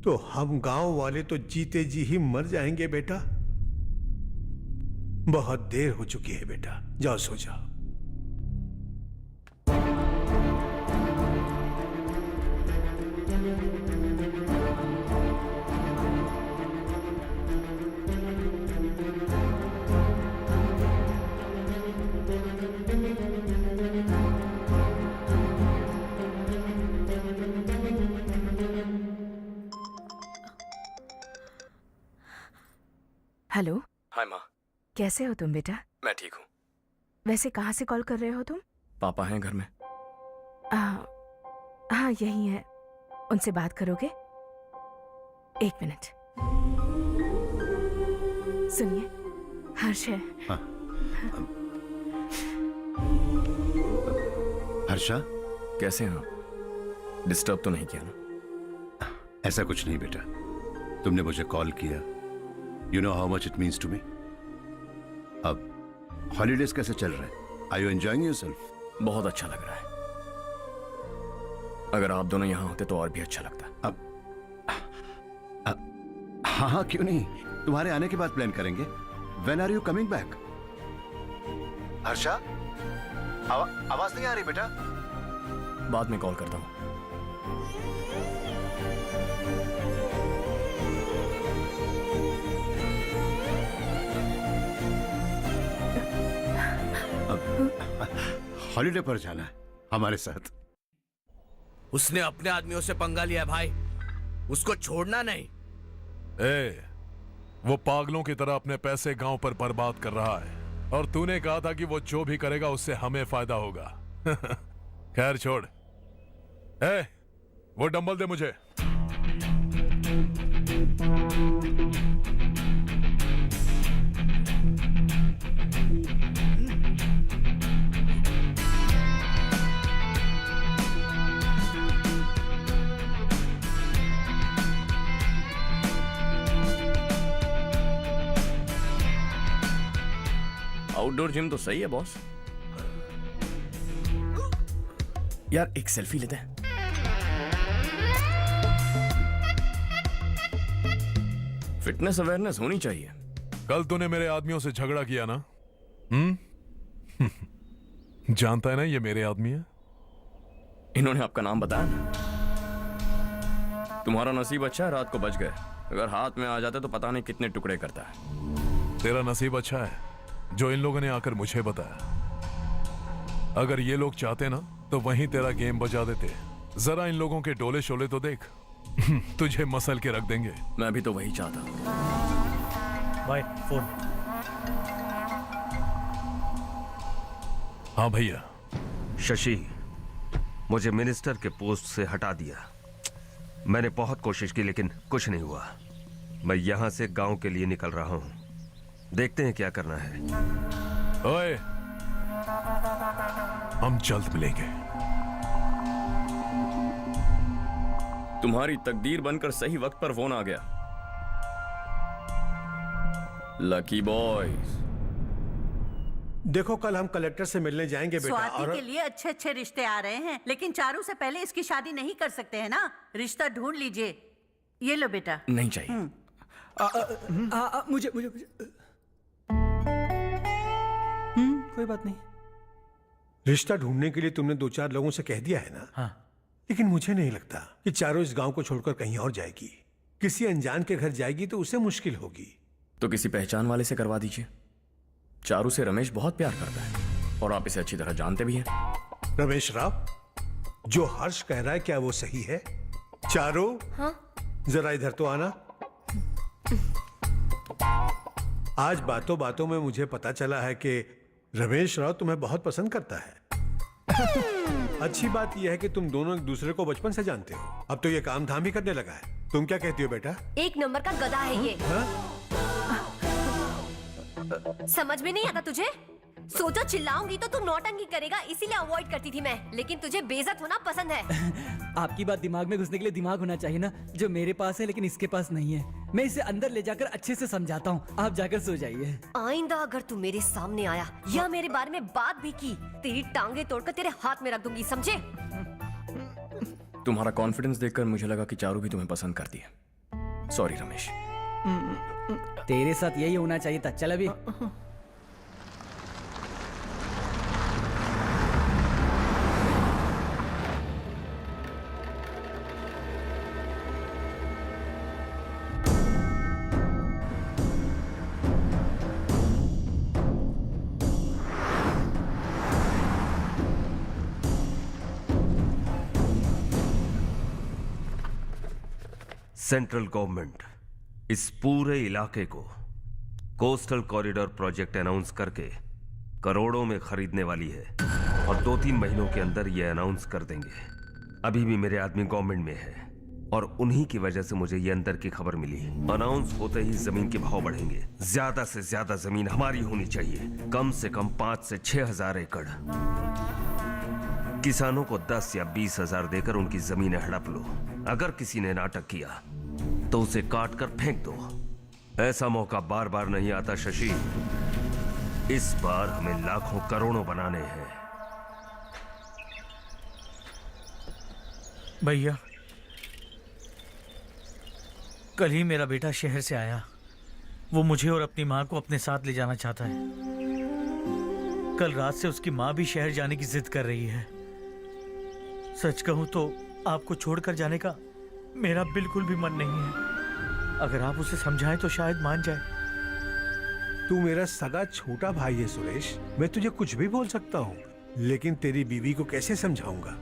तो हम गांव वाले तो जीते जी ही मर जाएंगे बेटा। बहुत देर हो चुकी है बेटा, जाओ सो जाओ। हेलो। हाय माँ। कैसे हो तुम बेटा? मैं ठीक हूँ। वैसे कहाँ से कॉल कर रहे हो तुम? पापा हैं घर में। हाँ यही है। उनसे बात करोगे? एक मिनट सुनिए, हर्ष है। हाँ। हर्षा, कैसे हैं आप? डिस्टर्ब तो नहीं किया ना? ऐसा कुछ नहीं बेटा, तुमने मुझे कॉल किया। You know how much it means to me. अब हॉलीडेज कैसे चल रहे हैं? Are you enjoying yourself? बहुत अच्छा लग रहा है। अगर आप दोनों यहाँ होते तो और भी अच्छा लगता। हाँ हाँ क्यों नहीं, तुम्हारे आने के बाद प्लान करेंगे। When are you coming back? Harsha, आवाज नहीं आ रही बेटा। बाद में कॉल करता हूँ। हॉलीडे पर जाना है हमारे साथ। उसने अपने आदमियों से पंगा लिया भाई, उसको छोड़ना नहीं। वो पागलों की तरह अपने पैसे गांव पर बर्बाद कर रहा है और तूने कहा था कि वो जो भी करेगा उससे हमें फायदा होगा। खैर छोड़। वो डंबल दे मुझे। आउटडोर जिम तो सही है बॉस। यार एक सेल्फी लेते हैं। फिटनेस अवेयरनेस होनी चाहिए। कल तूने मेरे आदमियों से झगड़ा किया ना? जानता है ना ये मेरे आदमी है। इन्होंने आपका नाम बताया? तुम्हारा नसीब अच्छा है रात को बच गए, अगर हाथ में आ जाता तो पता नहीं कितने टुकड़े करता है। तेरा नसीब अच्छा है जो इन लोगों ने आकर मुझे बताया। अगर ये लोग चाहते ना तो वहीं तेरा गेम बजा देते। जरा इन लोगों के डोले शोले तो देख। तुझे मसल के रख देंगे। मैं भी तो वही चाहता हूँ। Bye phone. हाँ भैया। शशि, मुझे मिनिस्टर के पोस्ट से हटा दिया। मैंने बहुत कोशिश की लेकिन कुछ नहीं हुआ। मैं यहां से गांव के लिए निकल रहा हूं। देखते हैं क्या करना है। ओए, हम जल्द मिलेंगे। तुम्हारी तकदीर बनकर सही वक्त पर फोन आ गया। Lucky boys. देखो कल हम कलेक्टर से मिलने जाएंगे बेटा। स्वाति के लिए अच्छे अच्छे रिश्ते आ रहे हैं, लेकिन चारू से पहले इसकी शादी नहीं कर सकते हैं ना। रिश्ता ढूंढ लीजिए। ये लो बेटा। नहीं चाहिए। मुझे कोई बात नहीं। रिश्ता ढूंढने के लिए तुमने 2-4 लोगों से कह दिया है ना? हाँ। लेकिन मुझे नहीं लगता कि चारों इस गांव को छोड़कर कहीं और जाएगी। किसी अनजान के घर जाएगी तो उसे मुश्किल होगी। तो किसी पहचान वाले से करवा दीजिए। चारू से रमेश बहुत प्यार करता है और आप इसे अच्छी तरह जानते भी हैं। रमेश राव, जो हर्ष कह रहा है क्या वो सही है? चारू, हाँ? जरा इधर तो आना। आज बातों बातों में मुझे पता चला है कि रमेश राव तुम्हें बहुत पसंद करता है। अच्छी बात यह है कि तुम दोनों एक दूसरे को बचपन से जानते हो। अब तो ये काम धाम भी करने लगा है। तुम क्या कहती हो बेटा? एक नंबर का गधा है ये। समझ में नहीं आता तुझे? सोचा चिल्लाऊंगी तो तू नौटंकी करेगा, इसीलिए अवॉइड करती थी मैं। लेकिन तुझे बेइज्जत होना पसंद है। आपकी बात दिमाग में घुसने के लिए दिमाग होना चाहिए ना, जो मेरे पास है लेकिन इसके पास नहीं है। मैं इसे अंदर ले जाकर अच्छे से समझाता हूँ। आप जाकर सो जाइए। आइंदा अगर तू मेरे सामने आया या मेरे बारे में बात भी की, तेरी टांगे तोड़कर तेरे हाथ में रख दूंगी, समझे? तुम्हारा कॉन्फिडेंस देखकर मुझे लगा कि चारू भी तुम्हें पसंद करती है। सॉरी रमेश। तेरे साथ यही होना चाहिए था। चल अभी। सेंट्रल गवर्नमेंट इस पूरे इलाके को कोस्टल कॉरिडोर प्रोजेक्ट अनाउंस करके करोड़ों में खरीदने वाली है और 2-3 महीनों के अंदर ये अनाउंस कर देंगे। अभी भी मेरे आदमी गवर्नमेंट में है और उन्हीं की वजह से मुझे ये अंदर की खबर मिली। अनाउंस होते ही जमीन के भाव बढ़ेंगे। ज्यादा से ज्यादा जमीन हमारी होनी चाहिए, कम से कम 5 से 6 हजार एकड़। किसानों को 10 या 20 हजार देकर उनकी जमीनें हड़प लो। अगर किसी ने नाटक किया तो उसे काट कर फेंक दो। ऐसा मौका बार बार नहीं आता शशि। इस बार हमें लाखों करोड़ों बनाने हैं। भैया, कल ही मेरा बेटा शहर से आया। वो मुझे और अपनी माँ को अपने साथ ले जाना चाहता है। कल रात से उसकी माँ भी शहर जाने की जिद कर रही है। सच कहूं तो आपको छोड़कर जाने का मेरा बिल्कुल भी मन नहीं है। अगर आप उसे समझाएं तो शायद मान जाए। तू मेरा सगा छोटा भाई है सुरेश। मैं तुझे कुछ भी बोल सकता हूँ, लेकिन तेरी बीवी को कैसे समझाऊंगा?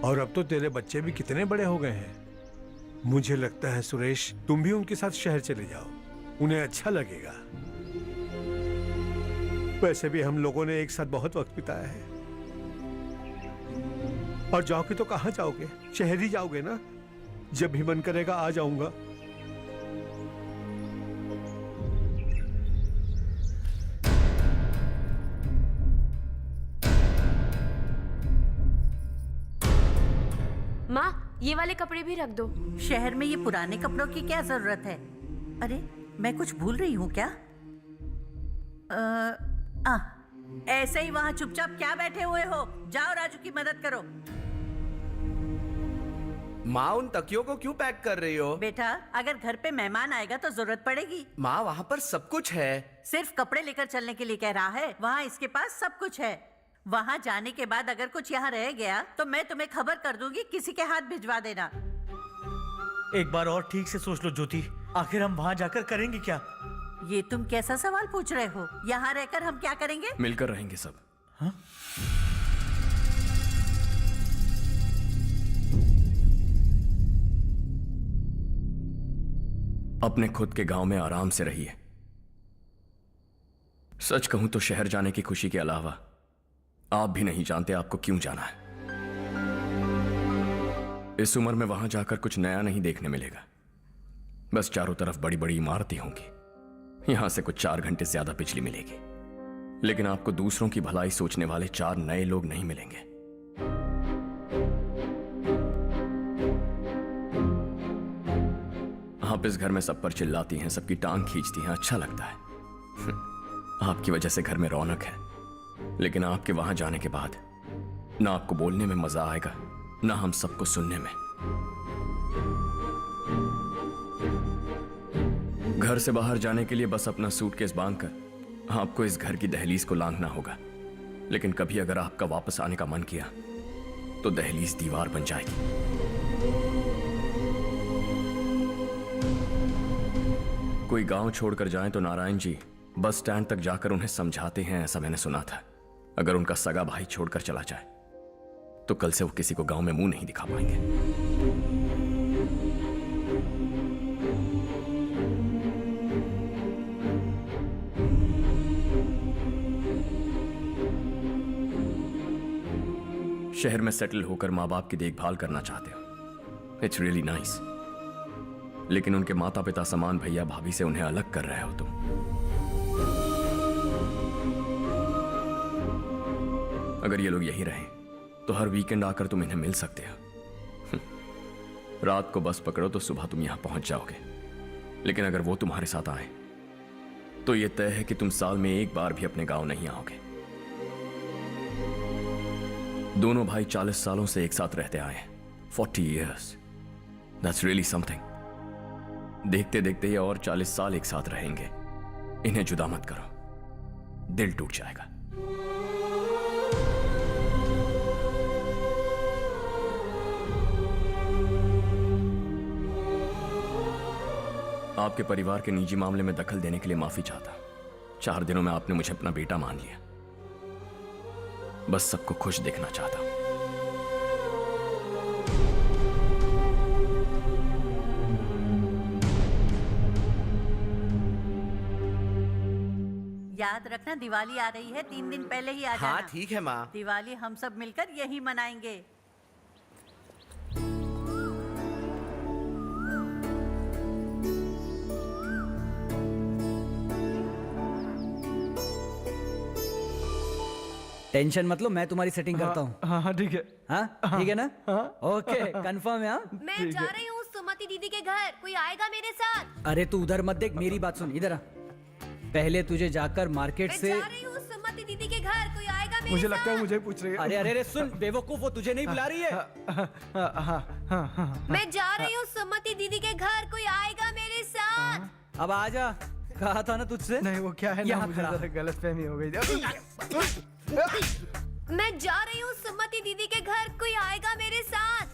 और अब तो तेरे बच्चे भी कितने बड़े हो गए हैं। मुझे लगता है सुरेश, तुम भी उनके साथ शहर चले जाओ, उन्हें अच्छा लगेगा। वैसे भी हम लोगों ने एक साथ बहुत वक्त बिताया है। और जाओगे तो कहाँ जाओगे? शहर ही जाओगे ना? जब भी मन करेगा आ जाऊंगा। माँ, ये वाले कपड़े भी रख दो। शहर में ये पुराने कपड़ों की क्या जरूरत है? अरे, मैं कुछ भूल रही हूँ क्या? ऐसे ही वहाँ चुपचाप क्या बैठे हुए हो? जाओ राजू की मदद करो। माँ, उन तकियों को क्यों पैक कर रही हो? बेटा, अगर घर पे मेहमान आएगा तो जरूरत पड़ेगी। माँ, वहाँ पर सब कुछ है। सिर्फ कपड़े लेकर चलने के लिए कह रहा है? वहाँ इसके पास सब कुछ है। वहाँ जाने के बाद अगर कुछ यहाँ रह गया तो मैं तुम्हें खबर कर दूंगी, किसी के हाथ भिजवा देना। एक बार और ठीक से सोच लो ज्योति, आखिर हम वहां जाकर करेंगे क्या? ये तुम कैसा सवाल पूछ रहे हो? यहाँ रहकर हम क्या करेंगे? मिलकर रहेंगे सब। हाँ? अपने खुद के गांव में आराम से रहिए। सच कहूं तो शहर जाने की खुशी के अलावा आप भी नहीं जानते आपको क्यों जाना है। इस उम्र में वहां जाकर कुछ नया नहीं देखने मिलेगा। बस चारों तरफ बड़ी बड़ी इमारतें होंगी, यहां से कुछ 4 घंटे ज्यादा बिजली मिलेगी, लेकिन आपको दूसरों की भलाई सोचने वाले 4 नए लोग नहीं मिलेंगे। आप इस घर में सब पर चिल्लाती हैं, सबकी टांग खींचती हैं, अच्छा लगता है। आपकी वजह से घर में रौनक है, लेकिन आपके वहां जाने के बाद ना आपको बोलने में मजा आएगा, ना हम सबको सुनने में। घर से बाहर जाने के लिए बस अपना सूटकेस बांधकर आपको इस घर की दहलीज को लांघना होगा, लेकिन कभी अगर आपका वापस आने का मन किया तो दहलीज दीवार बन जाएगी। कोई गांव छोड़कर जाए तो नारायण जी बस स्टैंड तक जाकर उन्हें समझाते हैं, ऐसा मैंने सुना था। अगर उनका सगा भाई छोड़कर चला जाए तो कल से वो किसी को गांव में मुंह नहीं दिखा पाएंगे। शहर में सेटल होकर माँ बाप की देखभाल करना चाहते हो, इट्स रियली नाइस, लेकिन उनके माता पिता समान भैया भाभी से उन्हें अलग कर रहे हो तुम। अगर ये लोग यहीं रहें तो हर वीकेंड आकर तुम इन्हें मिल सकते हो। रात को बस पकड़ो तो सुबह तुम यहां पहुंच जाओगे, लेकिन अगर वो तुम्हारे साथ आए तो ये तय है कि तुम साल में एक बार भी अपने गांव नहीं आओगे। दोनों भाई 40 सालों से एक साथ रहते आए हैं, 40 years, that's really something। देखते देखते ये और 40 साल एक साथ रहेंगे। इन्हें जुदा मत करो, दिल टूट जाएगा। आपके परिवार के निजी मामले में दखल देने के लिए माफी चाहता। 4 दिनों में आपने मुझे अपना बेटा मान लिया, बस सबको खुश देखना चाहता। याद रखना दिवाली आ रही है, 3 दिन पहले ही आ जाना। हाँ ठीक है माँ। दिवाली हम सब मिलकर यही मनाएंगे। टेंशन मत लो, मैं तुम्हारी सेटिंग करता हूँ। हाँ ठीक है। हाँ ठीक है ना? ओके कंफर्म है। हाँ मैं जा रही हूँ सुमति दीदी के घर, कोई आएगा मेरे साथ? अरे तू उधर मत देख, मेरी बात सुन, इधर आ। पहले तुझे जाकर मार्केट से। मैं जा रही हूँ सुमति दीदी के घर, कोई आएगा मेरे मुझे साथ? लगता है मुझे पूछ रही है। अरे अरे अरे सुन बेवकूफ, वो तुझे नहीं बुला रही है। मैं जा रही हूँ सुमति दीदी के घर, कोई आएगा मेरे साथ? अब आ जा, कहा था ना तुझसे। नहीं वो क्या है ना, मुझे जरा गलतफहमी हो गई। मैं जा रही हूँ सुमति दीदी के घर, कोई आएगा मेरे साथ?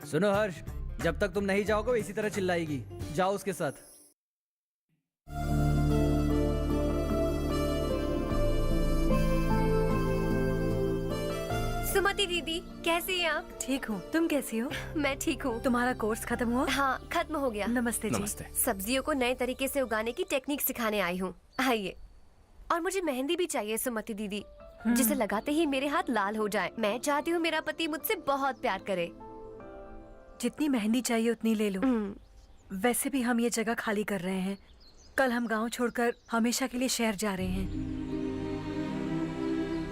सुनो हर्ष, जब तक तुम नहीं जाओगे वो इसी तरह चिल्लाएगी। जाओ उसके साथ। सुमति दीदी कैसी हैं आप? ठीक हूँ, तुम कैसी हो? मैं ठीक हूँ। तुम्हारा कोर्स खत्म हुआ? हाँ खत्म हो गया। नमस्ते जी। नमस्ते। सब्जियों को नए तरीके से उगाने की टेक्निक सिखाने आई हूँ, आइए। और मुझे मेहंदी भी चाहिए सुमति दीदी, जिसे लगाते ही मेरे हाथ लाल हो जाए। मैं चाहती हूँ मेरा पति मुझसे बहुत प्यार करे। जितनी मेहंदी चाहिए उतनी ले लो। वैसे भी हम ये जगह खाली कर रहे हैं, कल हम गांव छोड़कर हमेशा के लिए शहर जा रहे हैं।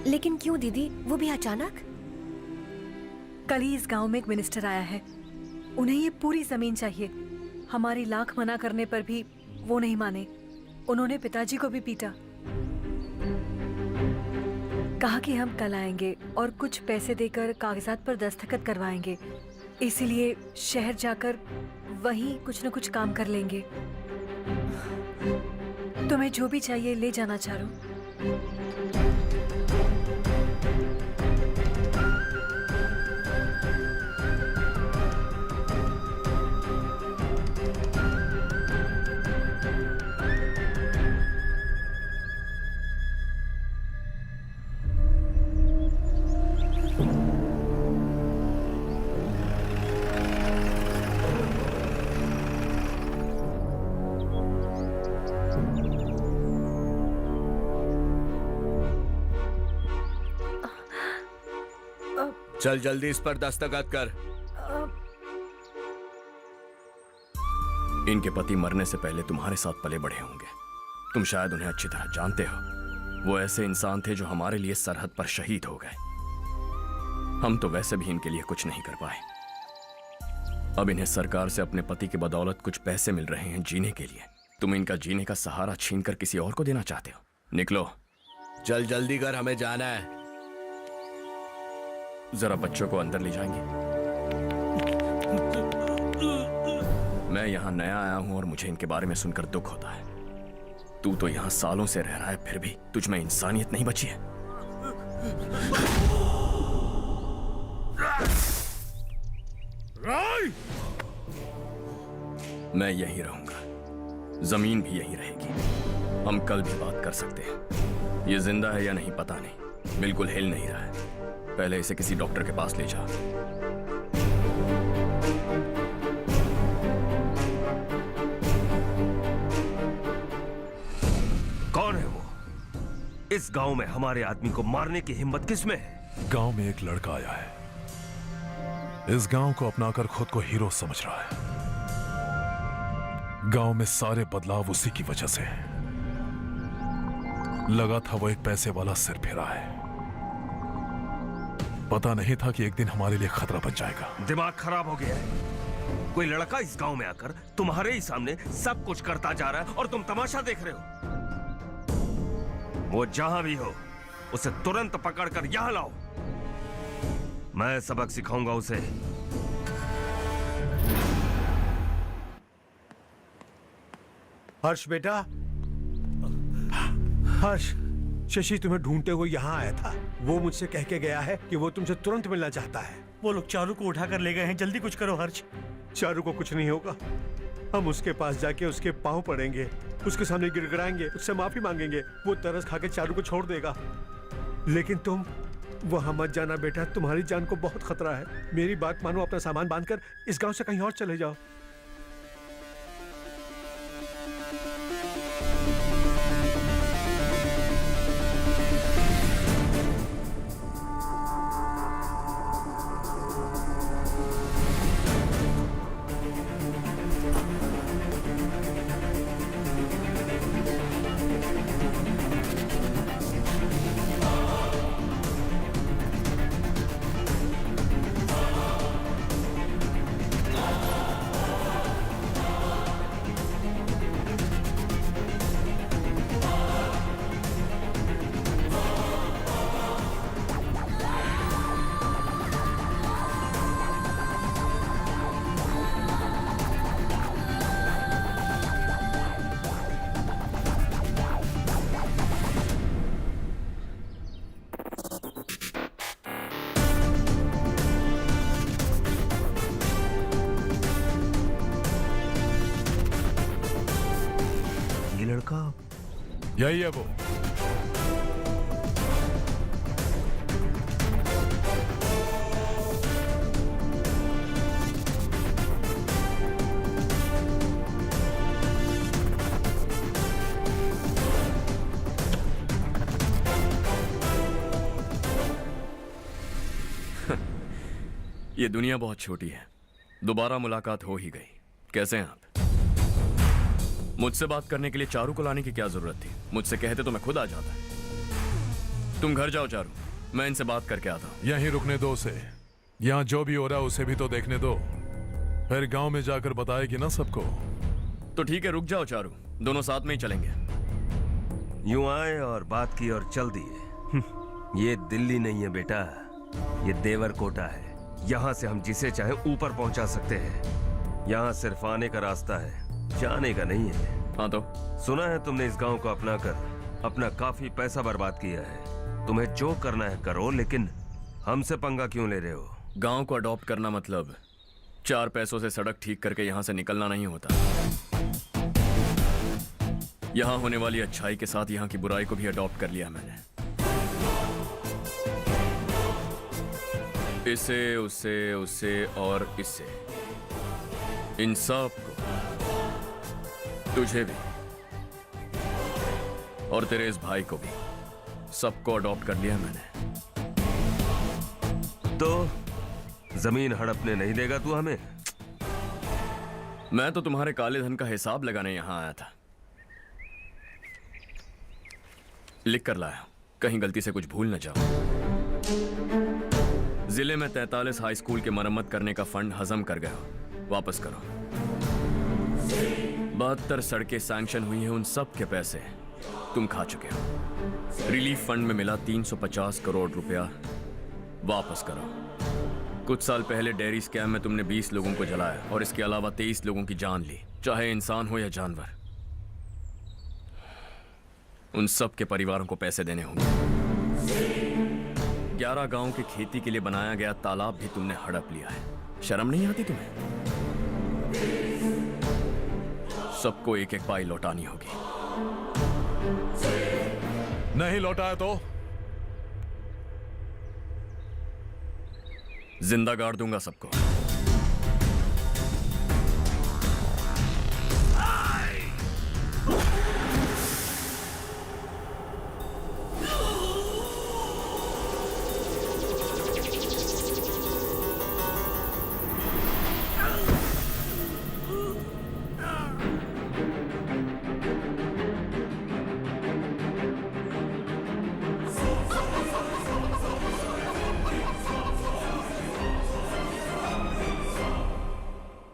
लेकिन क्यों दीदी, वो भी अचानक? कल ही इस गांव में एक मिनिस्टर आया है, उन्हें ये पूरी जमीन चाहिए। हमारी लाख मना करने पर भी वो नहीं माने। उन्होंने पिताजी को भी पीटा। कहा कि हम कल आएंगे और कुछ पैसे देकर कागजात पर दस्तखत करवाएंगे। इसीलिए शहर जाकर वहीं कुछ न कुछ काम कर लेंगे। तुम्हें जो भी चाहिए ले जाना चारो। चल जल्दी इस पर दस्तखत कर। इनके पति मरने से पहले तुम्हारे साथ पले बढ़े होंगे। तुम शायद उन्हें अच्छी तरह जानते हो। वो ऐसे इंसान थे जो हमारे लिए सरहद पर शहीद हो गए। हम तो वैसे भी इनके लिए कुछ नहीं कर पाए। अब इन्हें सरकार से अपने पति की बदौलत कुछ पैसे मिल रहे हैं जीने के लिए। तुम इनका जीने का सहारा छीनकर किसी और को देना चाहते हो। निकलो। चल जल्दी कर, हमें जाना है। जरा बच्चों को अंदर ले जाएंगे। मैं यहाँ नया आया हूं और मुझे इनके बारे में सुनकर दुख होता है। तू तो यहाँ सालों से रह रहा है, फिर भी तुझ में इंसानियत नहीं बची है। मैं यहीं रहूंगा, जमीन भी यहीं रहेगी। हम कल भी बात कर सकते हैं। ये जिंदा है या नहीं पता नहीं, बिल्कुल हिल नहीं रहा है। पहले इसे किसी डॉक्टर के पास ले जा। कौन है वो? इस गांव में हमारे आदमी को मारने की हिम्मत किसमें है? गांव में एक लड़का आया है, इस गांव को अपनाकर खुद को हीरो समझ रहा है। गांव में सारे बदलाव उसी की वजह से है। लगा था वो एक पैसे वाला सिर फिरा है, पता नहीं था कि एक दिन हमारे लिए खतरा बन जाएगा। दिमाग खराब हो गया है। कोई लड़का इस गांव में आकर तुम्हारे ही सामने सब कुछ करता जा रहा है और तुम तमाशा देख रहे हो। वो जहां भी हो उसे तुरंत पकड़कर यहां लाओ। मैं सबक सिखाऊंगा उसे। हर्ष बेटा, हर्ष, शशि तुम्हें ढूंढते हुए यहाँ आया था। वो मुझसे कह के गया है कि वो तुमसे तुरंत मिलना चाहता है। वो लोग चारू को उठाकर ले गए हैं, जल्दी कुछ करो हर्ष। चारू को कुछ नहीं होगा। हम उसके पास जाके उसके पांव पड़ेंगे, उसके सामने गिड़गिड़ाएंगे, उससे माफी मांगेंगे। वो तरस खा के चारू को छोड़ देगा। लेकिन तुम वहां मत जाना बेटा, तुम्हारी जान को बहुत खतरा है। मेरी बात मानो, अपना सामान बांधकर इस गांव से कहीं और चले जाओ। यही है वो। ये दुनिया बहुत छोटी है। दोबारा मुलाकात हो ही गई। कैसे हैं आप? मुझसे बात करने के लिए चारू को लाने की क्या जरूरत थी? मुझसे कहते तो मैं खुद आ जाता। तुम घर जाओ चारू, मैं इनसे बात करके आता हूँ। यहीं रुकने दो उसे। यहाँ जो भी हो रहा है उसे भी तो देखने दो, फिर गांव में जाकर बताएगी ना सबको। तो ठीक है, रुक जाओ चारू, दोनों साथ में ही चलेंगे। यूं आए और बात की और चल दिए। ये दिल्ली नहीं है बेटा, ये देवरकोटा है। यहाँ से हम जिसे चाहे ऊपर पहुंचा सकते हैं। यहाँ सिर्फ आने का रास्ता है, जाने का नहीं है। हाँ तो सुना है तुमने इस गांव को अपनाकर अपना काफी पैसा बर्बाद किया है। तुम्हें जो करना है करो, लेकिन हमसे पंगा क्यों ले रहे हो? गांव को अडॉप्ट करना मतलब 4 पैसों से सड़क ठीक करके यहाँ से निकलना नहीं होता। यहाँ होने वाली अच्छाई के साथ यहाँ की बुराई को भी अडॉप्ट कर लिया मैंने। इसे, उसे, उसे और इससे, इन सब को, तुझे भी और तेरे इस भाई को भी, सबको अडॉप्ट कर लिया मैंने। तो जमीन हड़पने नहीं देगा तू हमें? मैं तो तुम्हारे काले धन का हिसाब लगाने यहां आया था। लिख कर लाया, कहीं गलती से कुछ भूल न जाओ। जिले में 43 हाई स्कूल के मरम्मत करने का फंड हजम कर गए हो, वापस करो। 72 सड़कें सैंक्शन हुई हैं, उन सब के पैसे तुम खा चुके हो। रिलीफ फंड में मिला 350 करोड़ रुपया, वापस करो। कुछ साल पहले डेयरी स्कैम में तुमने 20 लोगों को जलाया और इसके अलावा 23 लोगों की जान ली, चाहे इंसान हो या जानवर। उन सब के परिवारों को पैसे देने होंगे। 11 गांव के खेती के लिए बनाया गया तालाब भी तुमने हड़प लिया है। शर्म नहीं आती तुम्हें? सबको एक एक पाई लौटानी होगी। नहीं लौटाया तो जिंदा गाड़ दूंगा सबको।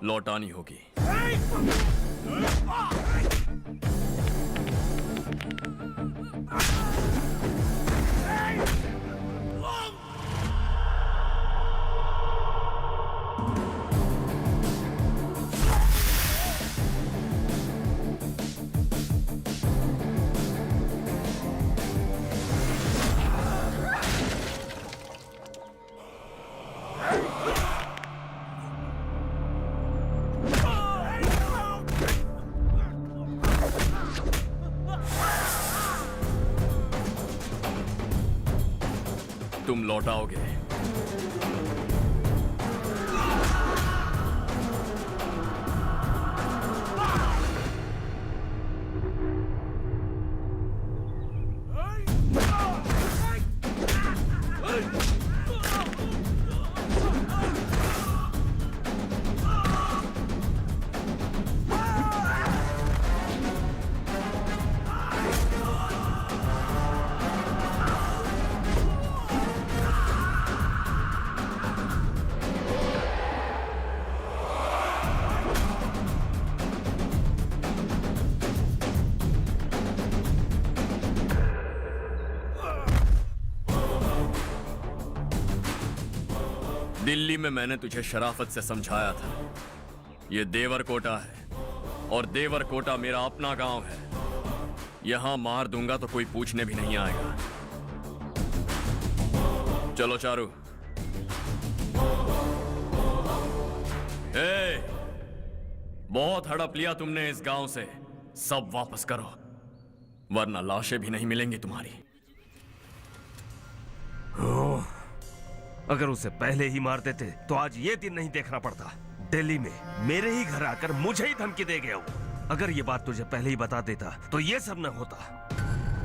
लौटानी होगी। तुम लौटाओगे। दिल्ली में मैंने तुझे शराफत से समझाया था, ये देवर कोटा है और देवर कोटा मेरा अपना गांव है। यहां मार दूंगा तो कोई पूछने भी नहीं आएगा। चलो चारू। बहुत हड़प लिया तुमने इस गांव से, सब वापस करो वरना लाशें भी नहीं मिलेंगी तुम्हारी। अगर उसे पहले ही मार देते तो आज ये दिन नहीं देखना पड़ता। दिल्ली में मेरे ही घर आकर मुझे ही धमकी दे गया वो। अगर ये बात तुझे पहले ही बता देता तो ये सब न होता।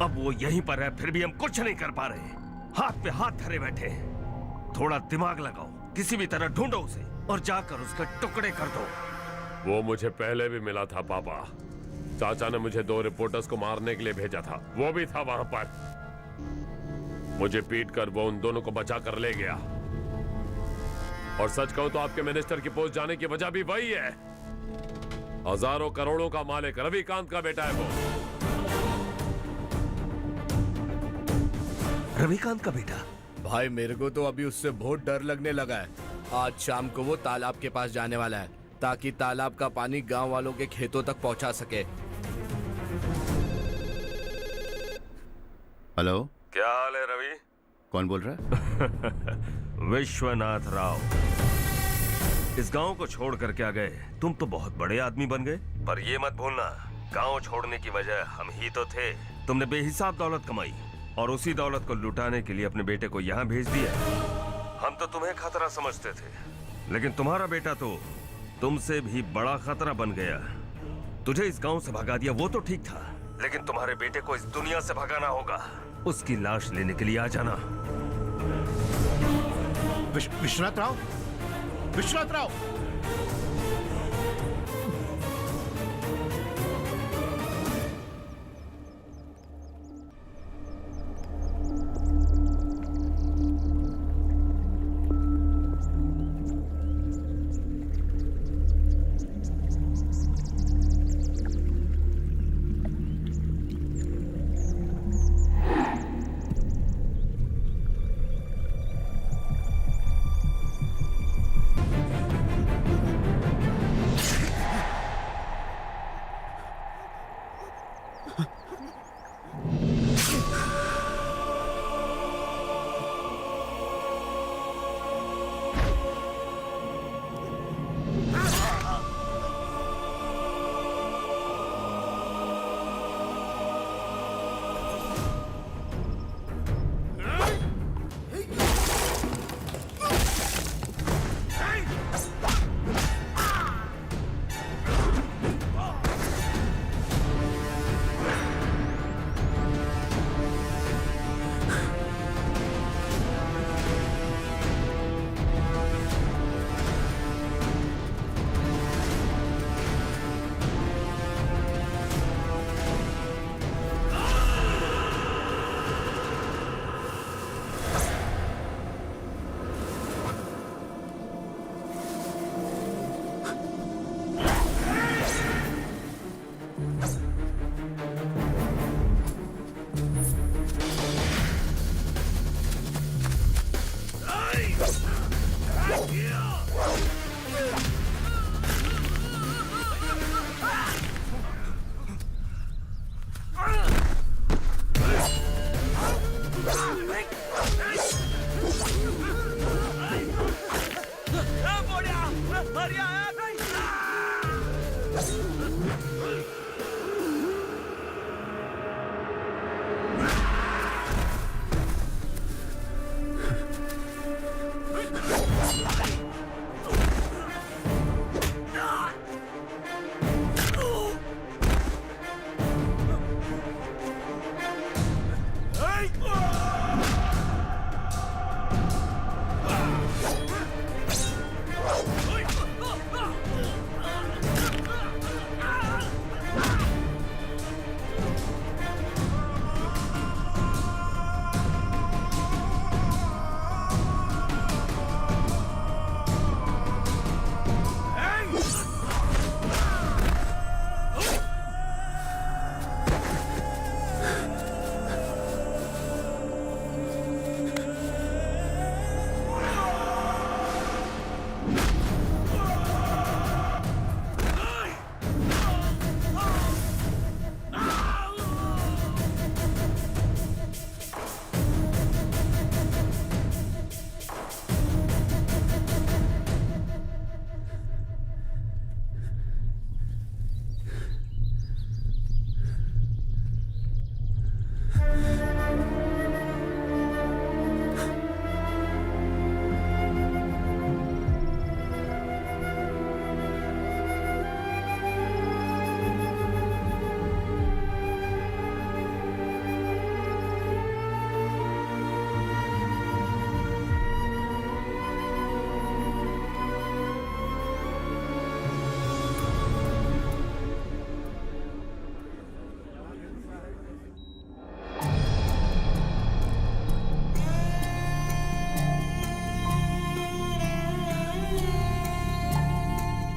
अब वो यहीं पर है, फिर भी हम कुछ नहीं कर पा रहे। हाथ पे हाथ धरे बैठे हैं। थोड़ा दिमाग लगाओ, किसी भी तरह ढूंढो उसे और जाकर उसके टुकड़े कर दो। वो मुझे पहले भी मिला था पापा। चाचा ने मुझे 2 रिपोर्टर्स को मारने के लिए भेजा था, वो भी था वहां पर। मुझे पीट कर वो उन दोनों को बचा कर ले गया। और सच कहूं तो आपके मिनिस्टर की पोस्ट जाने की वजह भी वही है। हजारों करोड़ों का मालिक रविकांत का बेटा है वो। रविकांत का बेटा? भाई मेरे को तो अभी उससे बहुत डर लगने लगा है। आज शाम को वो तालाब के पास जाने वाला है ताकि तालाब का पानी गांव वालों के खेतों तक पहुंचा सके। हेलो, क्या हाल है रवि? कौन बोल रहा है? विश्वनाथ राव। इस गांव को छोड़ कर क्या गए? तुम तो बहुत बड़े आदमी बन गए। पर ये मत भूलना, गांव छोड़ने की वजह हम ही तो थे। तुमने बेहिसाब दौलत कमाई और उसी दौलत को लुटाने के लिए अपने बेटे को यहाँ भेज दिया। हम तो तुम्हें खतरा समझते थे, लेकिन तुम्हारा बेटा तो तुमसे भी बड़ा खतरा बन गया। तुझे इस गांव से भगा दिया वो तो ठीक था, लेकिन तुम्हारे बेटे को इस दुनिया से भगाना होगा। उसकी लाश लेने के लिए आ जाना। विश्वनाथ राव, विश्वनाथ राव।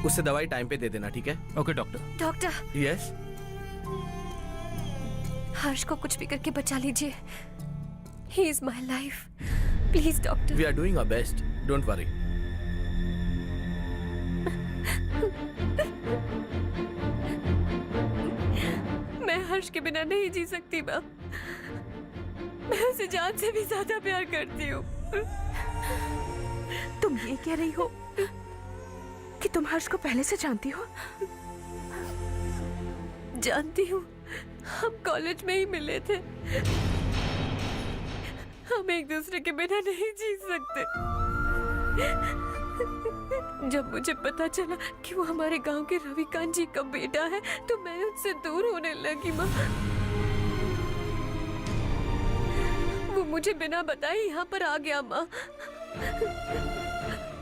उससे दवाई टाइम पे दे देना, ठीक है? Okay doctor. Doctor yes. Harsh को कुछ भी करके बचा लीजिए। He is my life, please doctor. We are doing our best, don't worry. मैं हर्ष के बिना नहीं जी सकती माँ। मैं उसे जान से भी ज्यादा प्यार करती हूँ। तुम ये कह रही हो कि तुम हर्ष को पहले से जानती हो? जानती हूँ, हम कॉलेज में ही मिले थे। हम एक दूसरे के बिना नहीं जी सकते। जब मुझे पता चला कि वो हमारे गांव के रविकांत जी का बेटा है तो मैं उससे दूर होने लगी माँ। वो मुझे बिना बताए यहाँ पर आ गया माँ।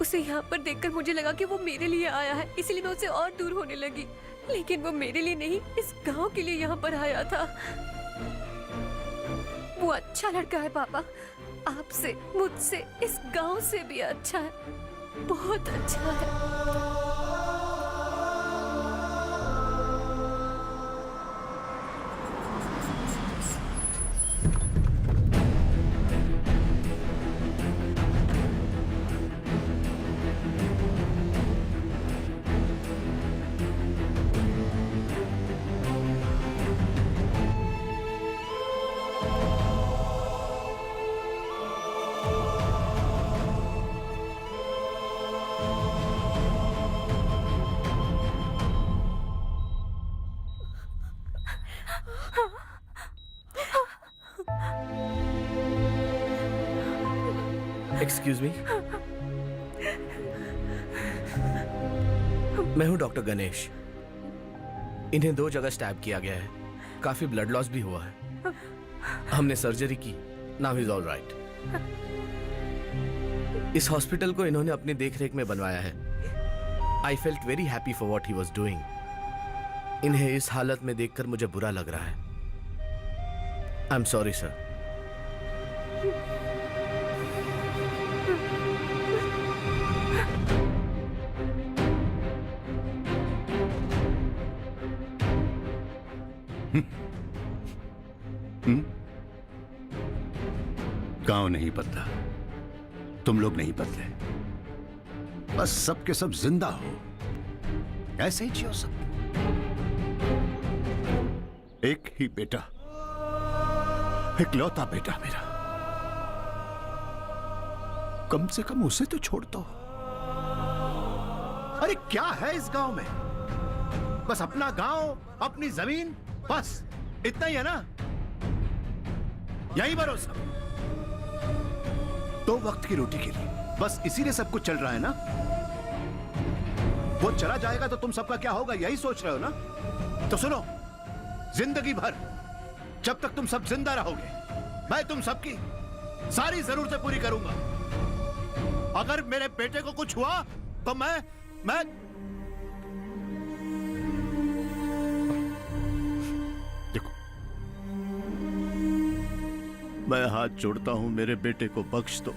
उसे यहाँ पर देखकर मुझे लगा कि वो मेरे लिए आया है, इसलिए मैं उससे और दूर होने लगी। लेकिन वो मेरे लिए नहीं, इस गांव के लिए यहाँ पर आया था। वो अच्छा लड़का है पापा, आपसे, मुझसे, इस गांव से भी अच्छा है, बहुत अच्छा है। एक्सक्यूज मी, मैं हूं डॉक्टर गणेश। इन्हें 2 जगह स्टैब किया गया है, काफी ब्लड लॉस भी हुआ है। हमने सर्जरी की, नाउ इज ऑल राइट। इस हॉस्पिटल को इन्होंने अपनी देखरेख में बनवाया है। I felt very happy for what he was doing. इन्हें इस हालत में देखकर मुझे बुरा लग रहा है। I am sorry sir. गांव नहीं बदला, तुम लोग नहीं बदले, बस सब के सब जिंदा हो, ऐसे ही जियो सब। एक ही बेटा, इकलौता बेटा मेरा, कम से कम उसे तो छोड़ दो। अरे क्या है इस गांव में? बस अपना गांव, अपनी जमीन, बस इतना ही है ना? यही भरोसा, 2 वक्त की रोटी के लिए, बस इसीलिए सब कुछ चल रहा है ना? वो चला जाएगा तो तुम सबका क्या होगा, यही सोच रहे हो ना? तो सुनो, जिंदगी भर जब तक तुम सब जिंदा रहोगे, मैं तुम सबकी सारी जरूरतें पूरी करूंगा। अगर मेरे बेटे को कुछ हुआ तो मैं देखो, मैं हाथ जोड़ता हूं, मेरे बेटे को बख्श दो।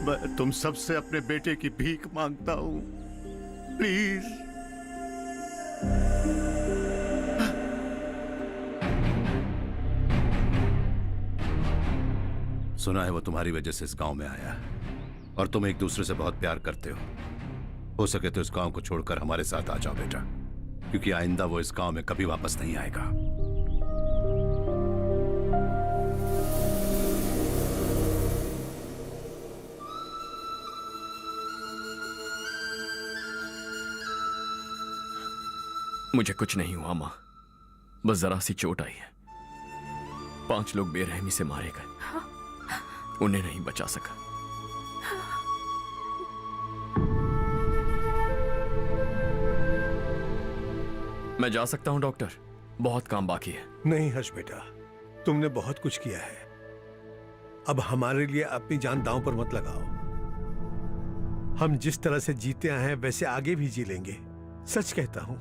मैं तुम सबसे अपने बेटे की भीख मांगता हूं, प्लीज। सुना है वो तुम्हारी वजह से इस गांव में आया है और तुम एक दूसरे से बहुत प्यार करते हो सके तो इस गांव को छोड़कर हमारे साथ आ जाओ बेटा, क्योंकि आइंदा वो इस गांव में कभी वापस नहीं आएगा। मुझे कुछ नहीं हुआ माँ, बस जरा सी चोट आई है। 5 लोग बेरहमी से मारे गए, उन्हें नहीं बचा सका। मैं जा सकता हूं डॉक्टर, बहुत काम बाकी है। नहीं हर्ष बेटा, तुमने बहुत कुछ किया है, अब हमारे लिए अपनी जान दांव पर मत लगाओ। हम जिस तरह से जीते आए हैं वैसे आगे भी जी लेंगे, सच कहता हूं।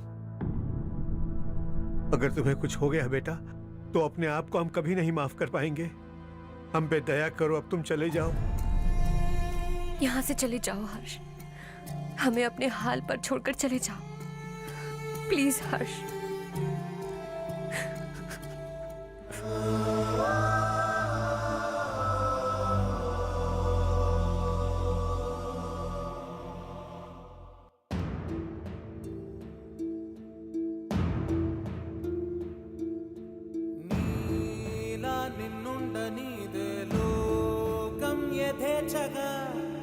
अगर तुम्हें कुछ हो गया बेटा तो अपने आप को हम कभी नहीं माफ कर पाएंगे। हम पे दया करो, अब तुम चले जाओ। यहाँ से चले जाओ हर्ष, हमें अपने हाल पर छोड़कर चले जाओ, प्लीज हर्ष।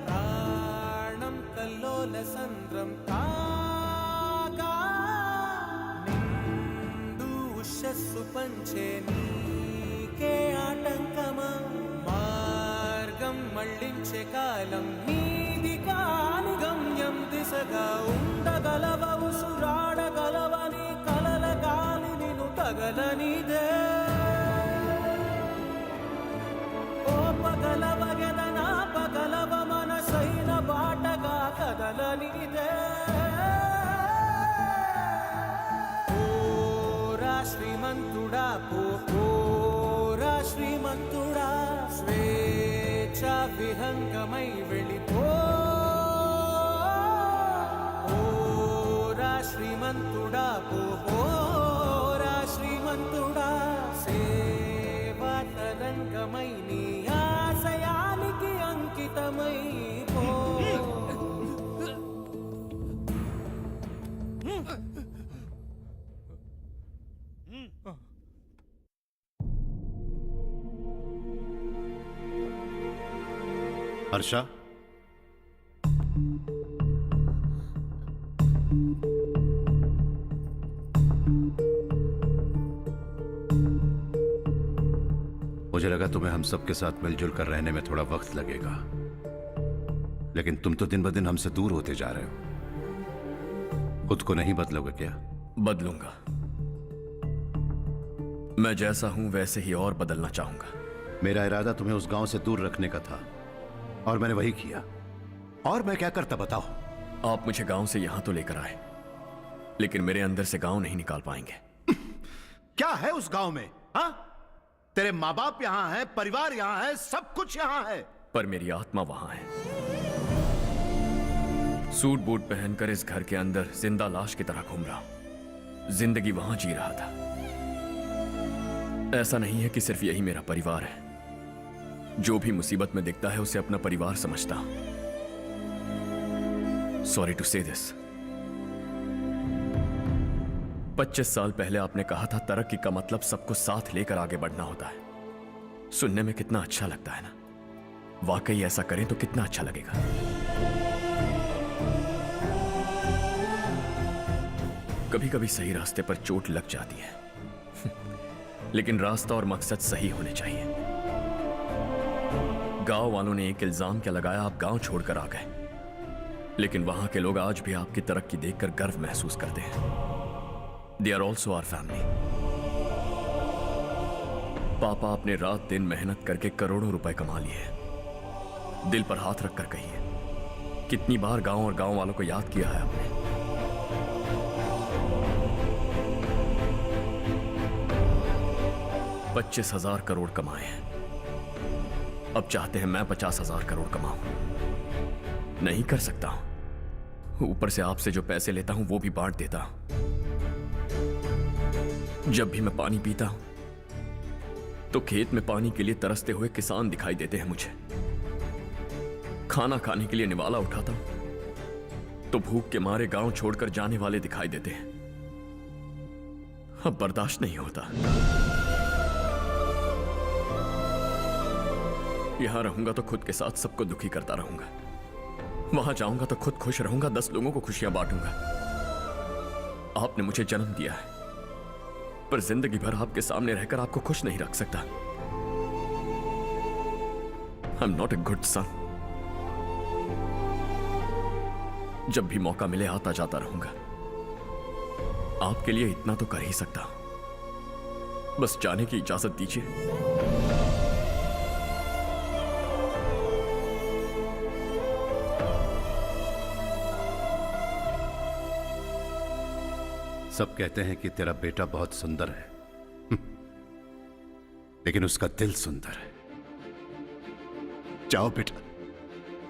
ప్రాణం కల్లోల సంద్రం కాగా నిండు ఉషస్సు పంచే నీకే ఆటంకమా మార్గం మళ్ళించే కాలం నీది కాని గమ్యం దిశగా ఉండగలవ ఉసురాడగలవని కలల గాలి నిన్ను తగలనిదే శ్రీమంతుడా పోరా శ్రీమంతుడా స్వేచ్ఛ విహంగమై వెళ్ళిపోరా శ్రీమంతుడా పోరా శ్రీమంతుడా సేవా తరంగమై నీ ఆశయానికి అంకితమై పో हर्षा, मुझे लगा तुम्हें हम सबके साथ मिलजुल कर रहने में थोड़ा वक्त लगेगा, लेकिन तुम तो दिन ब दिन हमसे दूर होते जा रहे हो। खुद को नहीं बदलोगे क्या? बदलूंगा। मैं जैसा हूं वैसे ही और बदलना चाहूंगा। मेरा इरादा तुम्हें उस गांव से दूर रखने का था और मैंने वही किया। और मैं क्या करता बताओ? आप मुझे गांव से यहां तो लेकर आए, लेकिन मेरे अंदर से गांव नहीं निकाल पाएंगे। क्या है उस गांव में? हाँ, तेरे माँ बाप यहाँ हैं, परिवार यहाँ है, सब कुछ यहाँ है, पर मेरी आत्मा वहां है। सूट बूट पहनकर इस घर के अंदर जिंदा लाश की तरह घूम रहा हूं। जिंदगी वहां जी रहा था। ऐसा नहीं है कि सिर्फ यही मेरा परिवार है। जो भी मुसीबत में दिखता है उसे अपना परिवार समझता हूं। सॉरी टू से दिस। 25 साल पहले आपने कहा था तरक्की का मतलब सबको साथ लेकर आगे बढ़ना होता है। सुनने में कितना अच्छा लगता है ना? वाकई ऐसा करें तो कितना अच्छा लगेगा। कभी कभी सही रास्ते पर चोट लग जाती है, लेकिन रास्ता और मकसद सही होने चाहिए। गांव वालों ने एक इल्जाम क्या लगाया, आप गांव छोड़कर आ गए, लेकिन वहां के लोग आज भी आपकी तरक्की देखकर गर्व महसूस करते हैं। They are also our family. पापा आपने रात दिन मेहनत करके करोड़ों रुपए कमा लिए हैं। दिल पर हाथ रखकर कहिए, कितनी बार गांव और गांव वालों को याद किया है आपने? 25,000 करोड़ कमाए हैं। अब चाहते हैं मैं 50,000 करोड़ कमाऊं। नहीं कर सकता हूं। ऊपर से आपसे जो पैसे लेता हूं वो भी बांट देता हूं। जब भी मैं पानी पीता हूं तो खेत में पानी के लिए तरसते हुए किसान दिखाई देते हैं मुझे। खाना खाने के लिए निवाला उठाता हूं तो भूख के मारे गांव छोड़कर जाने वाले दिखाई देते हैं। अब बर्दाश्त नहीं होता। यहां रहूंगा तो खुद के साथ सबको दुखी करता रहूंगा। वहां जाऊंगा तो खुद खुश रहूंगा, 10 लोगों को खुशियां बांटूंगा। आपने मुझे जन्म दिया है, पर जिंदगी भर आपके सामने रहकर आपको खुश नहीं रख सकता। I am not a good son. जब भी मौका मिले आता जाता रहूंगा। आपके लिए इतना तो कर ही सकता हूं। बस जाने की इजाजत दीजिए। सब कहते हैं कि तेरा बेटा बहुत सुंदर है, लेकिन उसका दिल सुंदर है। जाओ बेटा,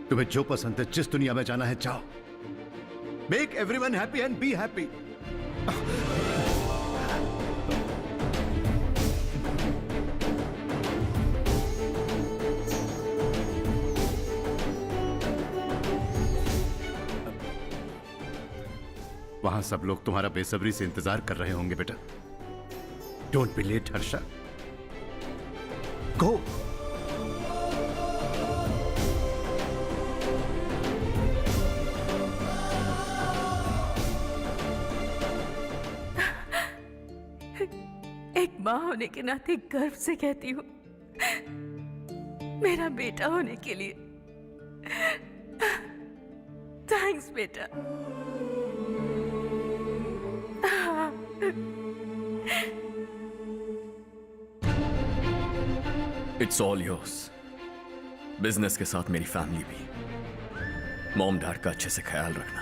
तुम्हें जो पसंद है, जिस दुनिया में जाना है जाओ। Make everyone happy and be happy. वहां सब लोग तुम्हारा बेसब्री से इंतजार कर रहे होंगे बेटा। डोंट बी लेट हर्षा, गो। एक माँ होने के नाते गर्व से कहती हूँ, मेरा बेटा होने के लिए थैंक्स बेटा। It's all yours. बिजनेस के साथ मेरी फैमिली भी। मॉम डैड का अच्छे से ख्याल रखना।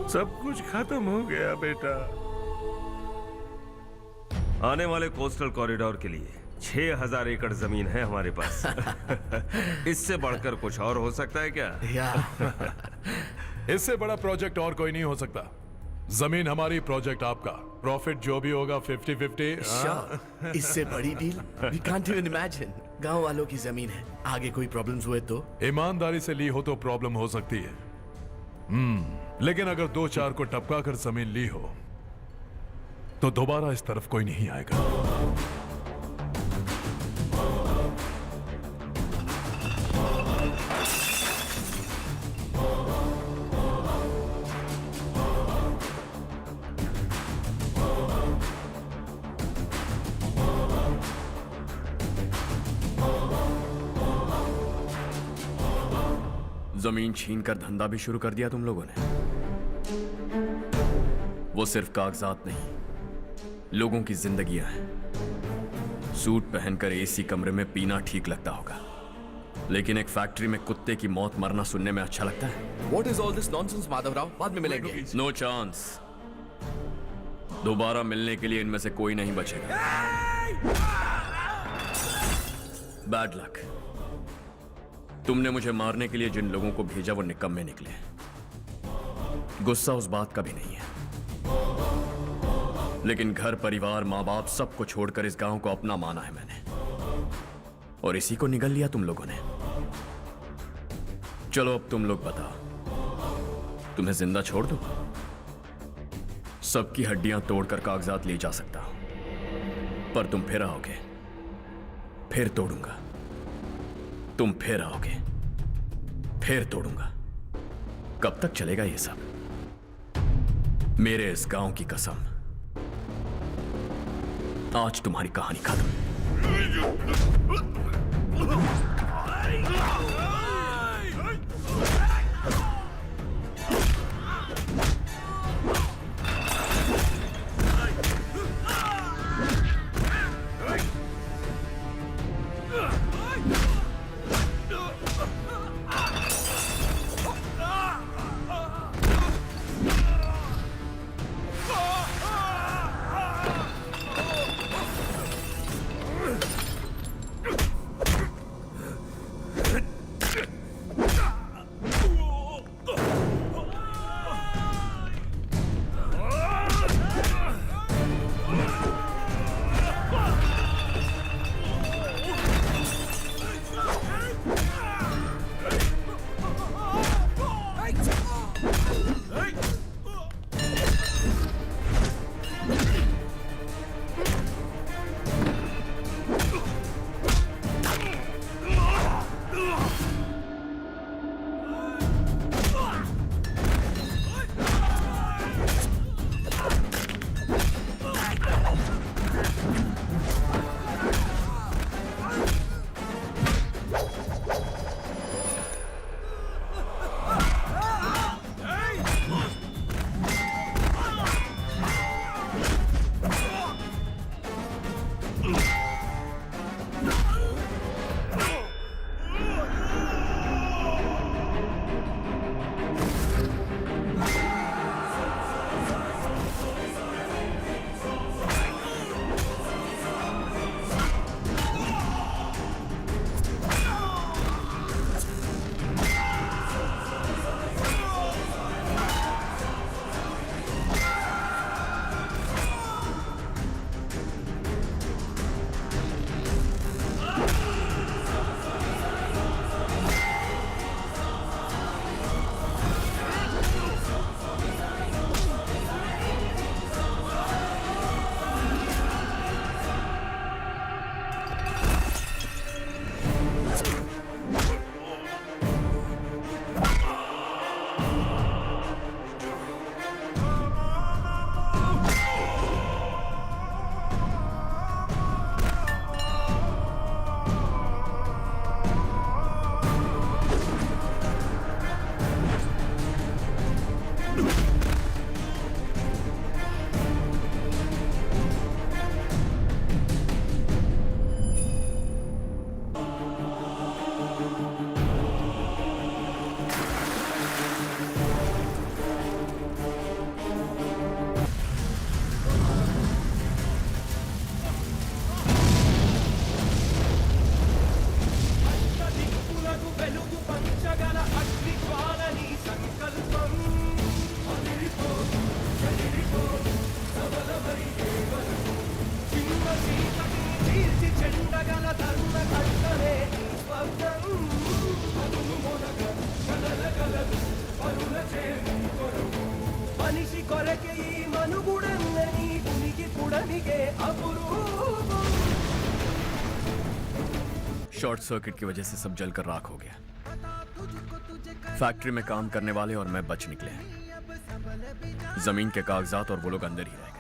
सब कुछ खत्म हो गया बेटा। आने वाले कोस्टल कॉरिडोर के लिए 6000 एकड़ जमीन है हमारे पास। इससे बढ़कर कुछ और हो सकता है क्या? इससे बड़ा प्रोजेक्ट और कोई नहीं हो सकता। जमीन हमारी, प्रोजेक्ट आपका। प्रॉफिट जो भी होगा 50-50। इससे बड़ी deal we can't even imagine. गांव वालों की जमीन है, आगे कोई प्रॉब्लम्स हुए तो? ईमानदारी से ली हो तो प्रॉब्लम हो सकती है, लेकिन अगर 2-4 को टपका कर जमीन ली हो तो दोबारा इस तरफ कोई नहीं आएगा। जमीन छीन कर धंधा भी शुरू कर दिया तुम लोगों ने। वो सिर्फ कागजात नहीं, लोगों की जिंदगियां हैं। सूट पहनकर एसी कमरे में पीना ठीक लगता होगा, लेकिन एक फैक्ट्री में कुत्ते की मौत मरना सुनने में अच्छा लगता है। What is all this nonsense, Madhavrao? बाद में मिलेंगे। No chance. दोबारा मिलने के लिए इनमें से कोई नहीं बचेगा। Bad luck. तुमने मुझे मारने के लिए जिन लोगों को भेजा वो निकम्मे निकले। गुस्सा उस बात का भी नहीं है, लेकिन घर परिवार माँ बाप सबको छोड़कर इस गांव को अपना माना है मैंने, और इसी को निगल लिया तुम लोगों ने। चलो अब तुम लोग बताओ, तुम्हें जिंदा छोड़ दूं? सबकी हड्डियां तोड़कर कागजात ले जा सकता हूं, पर तुम फिर आओगे, फिर तोड़ूंगा। तुम फिर आओगे, फिर तोड़ूंगा। कब तक चलेगा ये सब? मेरे इस गांव की कसम, आज तुम्हारी कहानी खत्म। మనకే ఈ మనుగుడందని ఉనికి పుడమికే అపురూపం. शॉर्ट सर्किट की वजह से सब जलकर राख हो गया। फैक्ट्री में काम करने वाले और मैं बच निकले। जमीन के कागजात और वो लोग अंदर ही रह गए।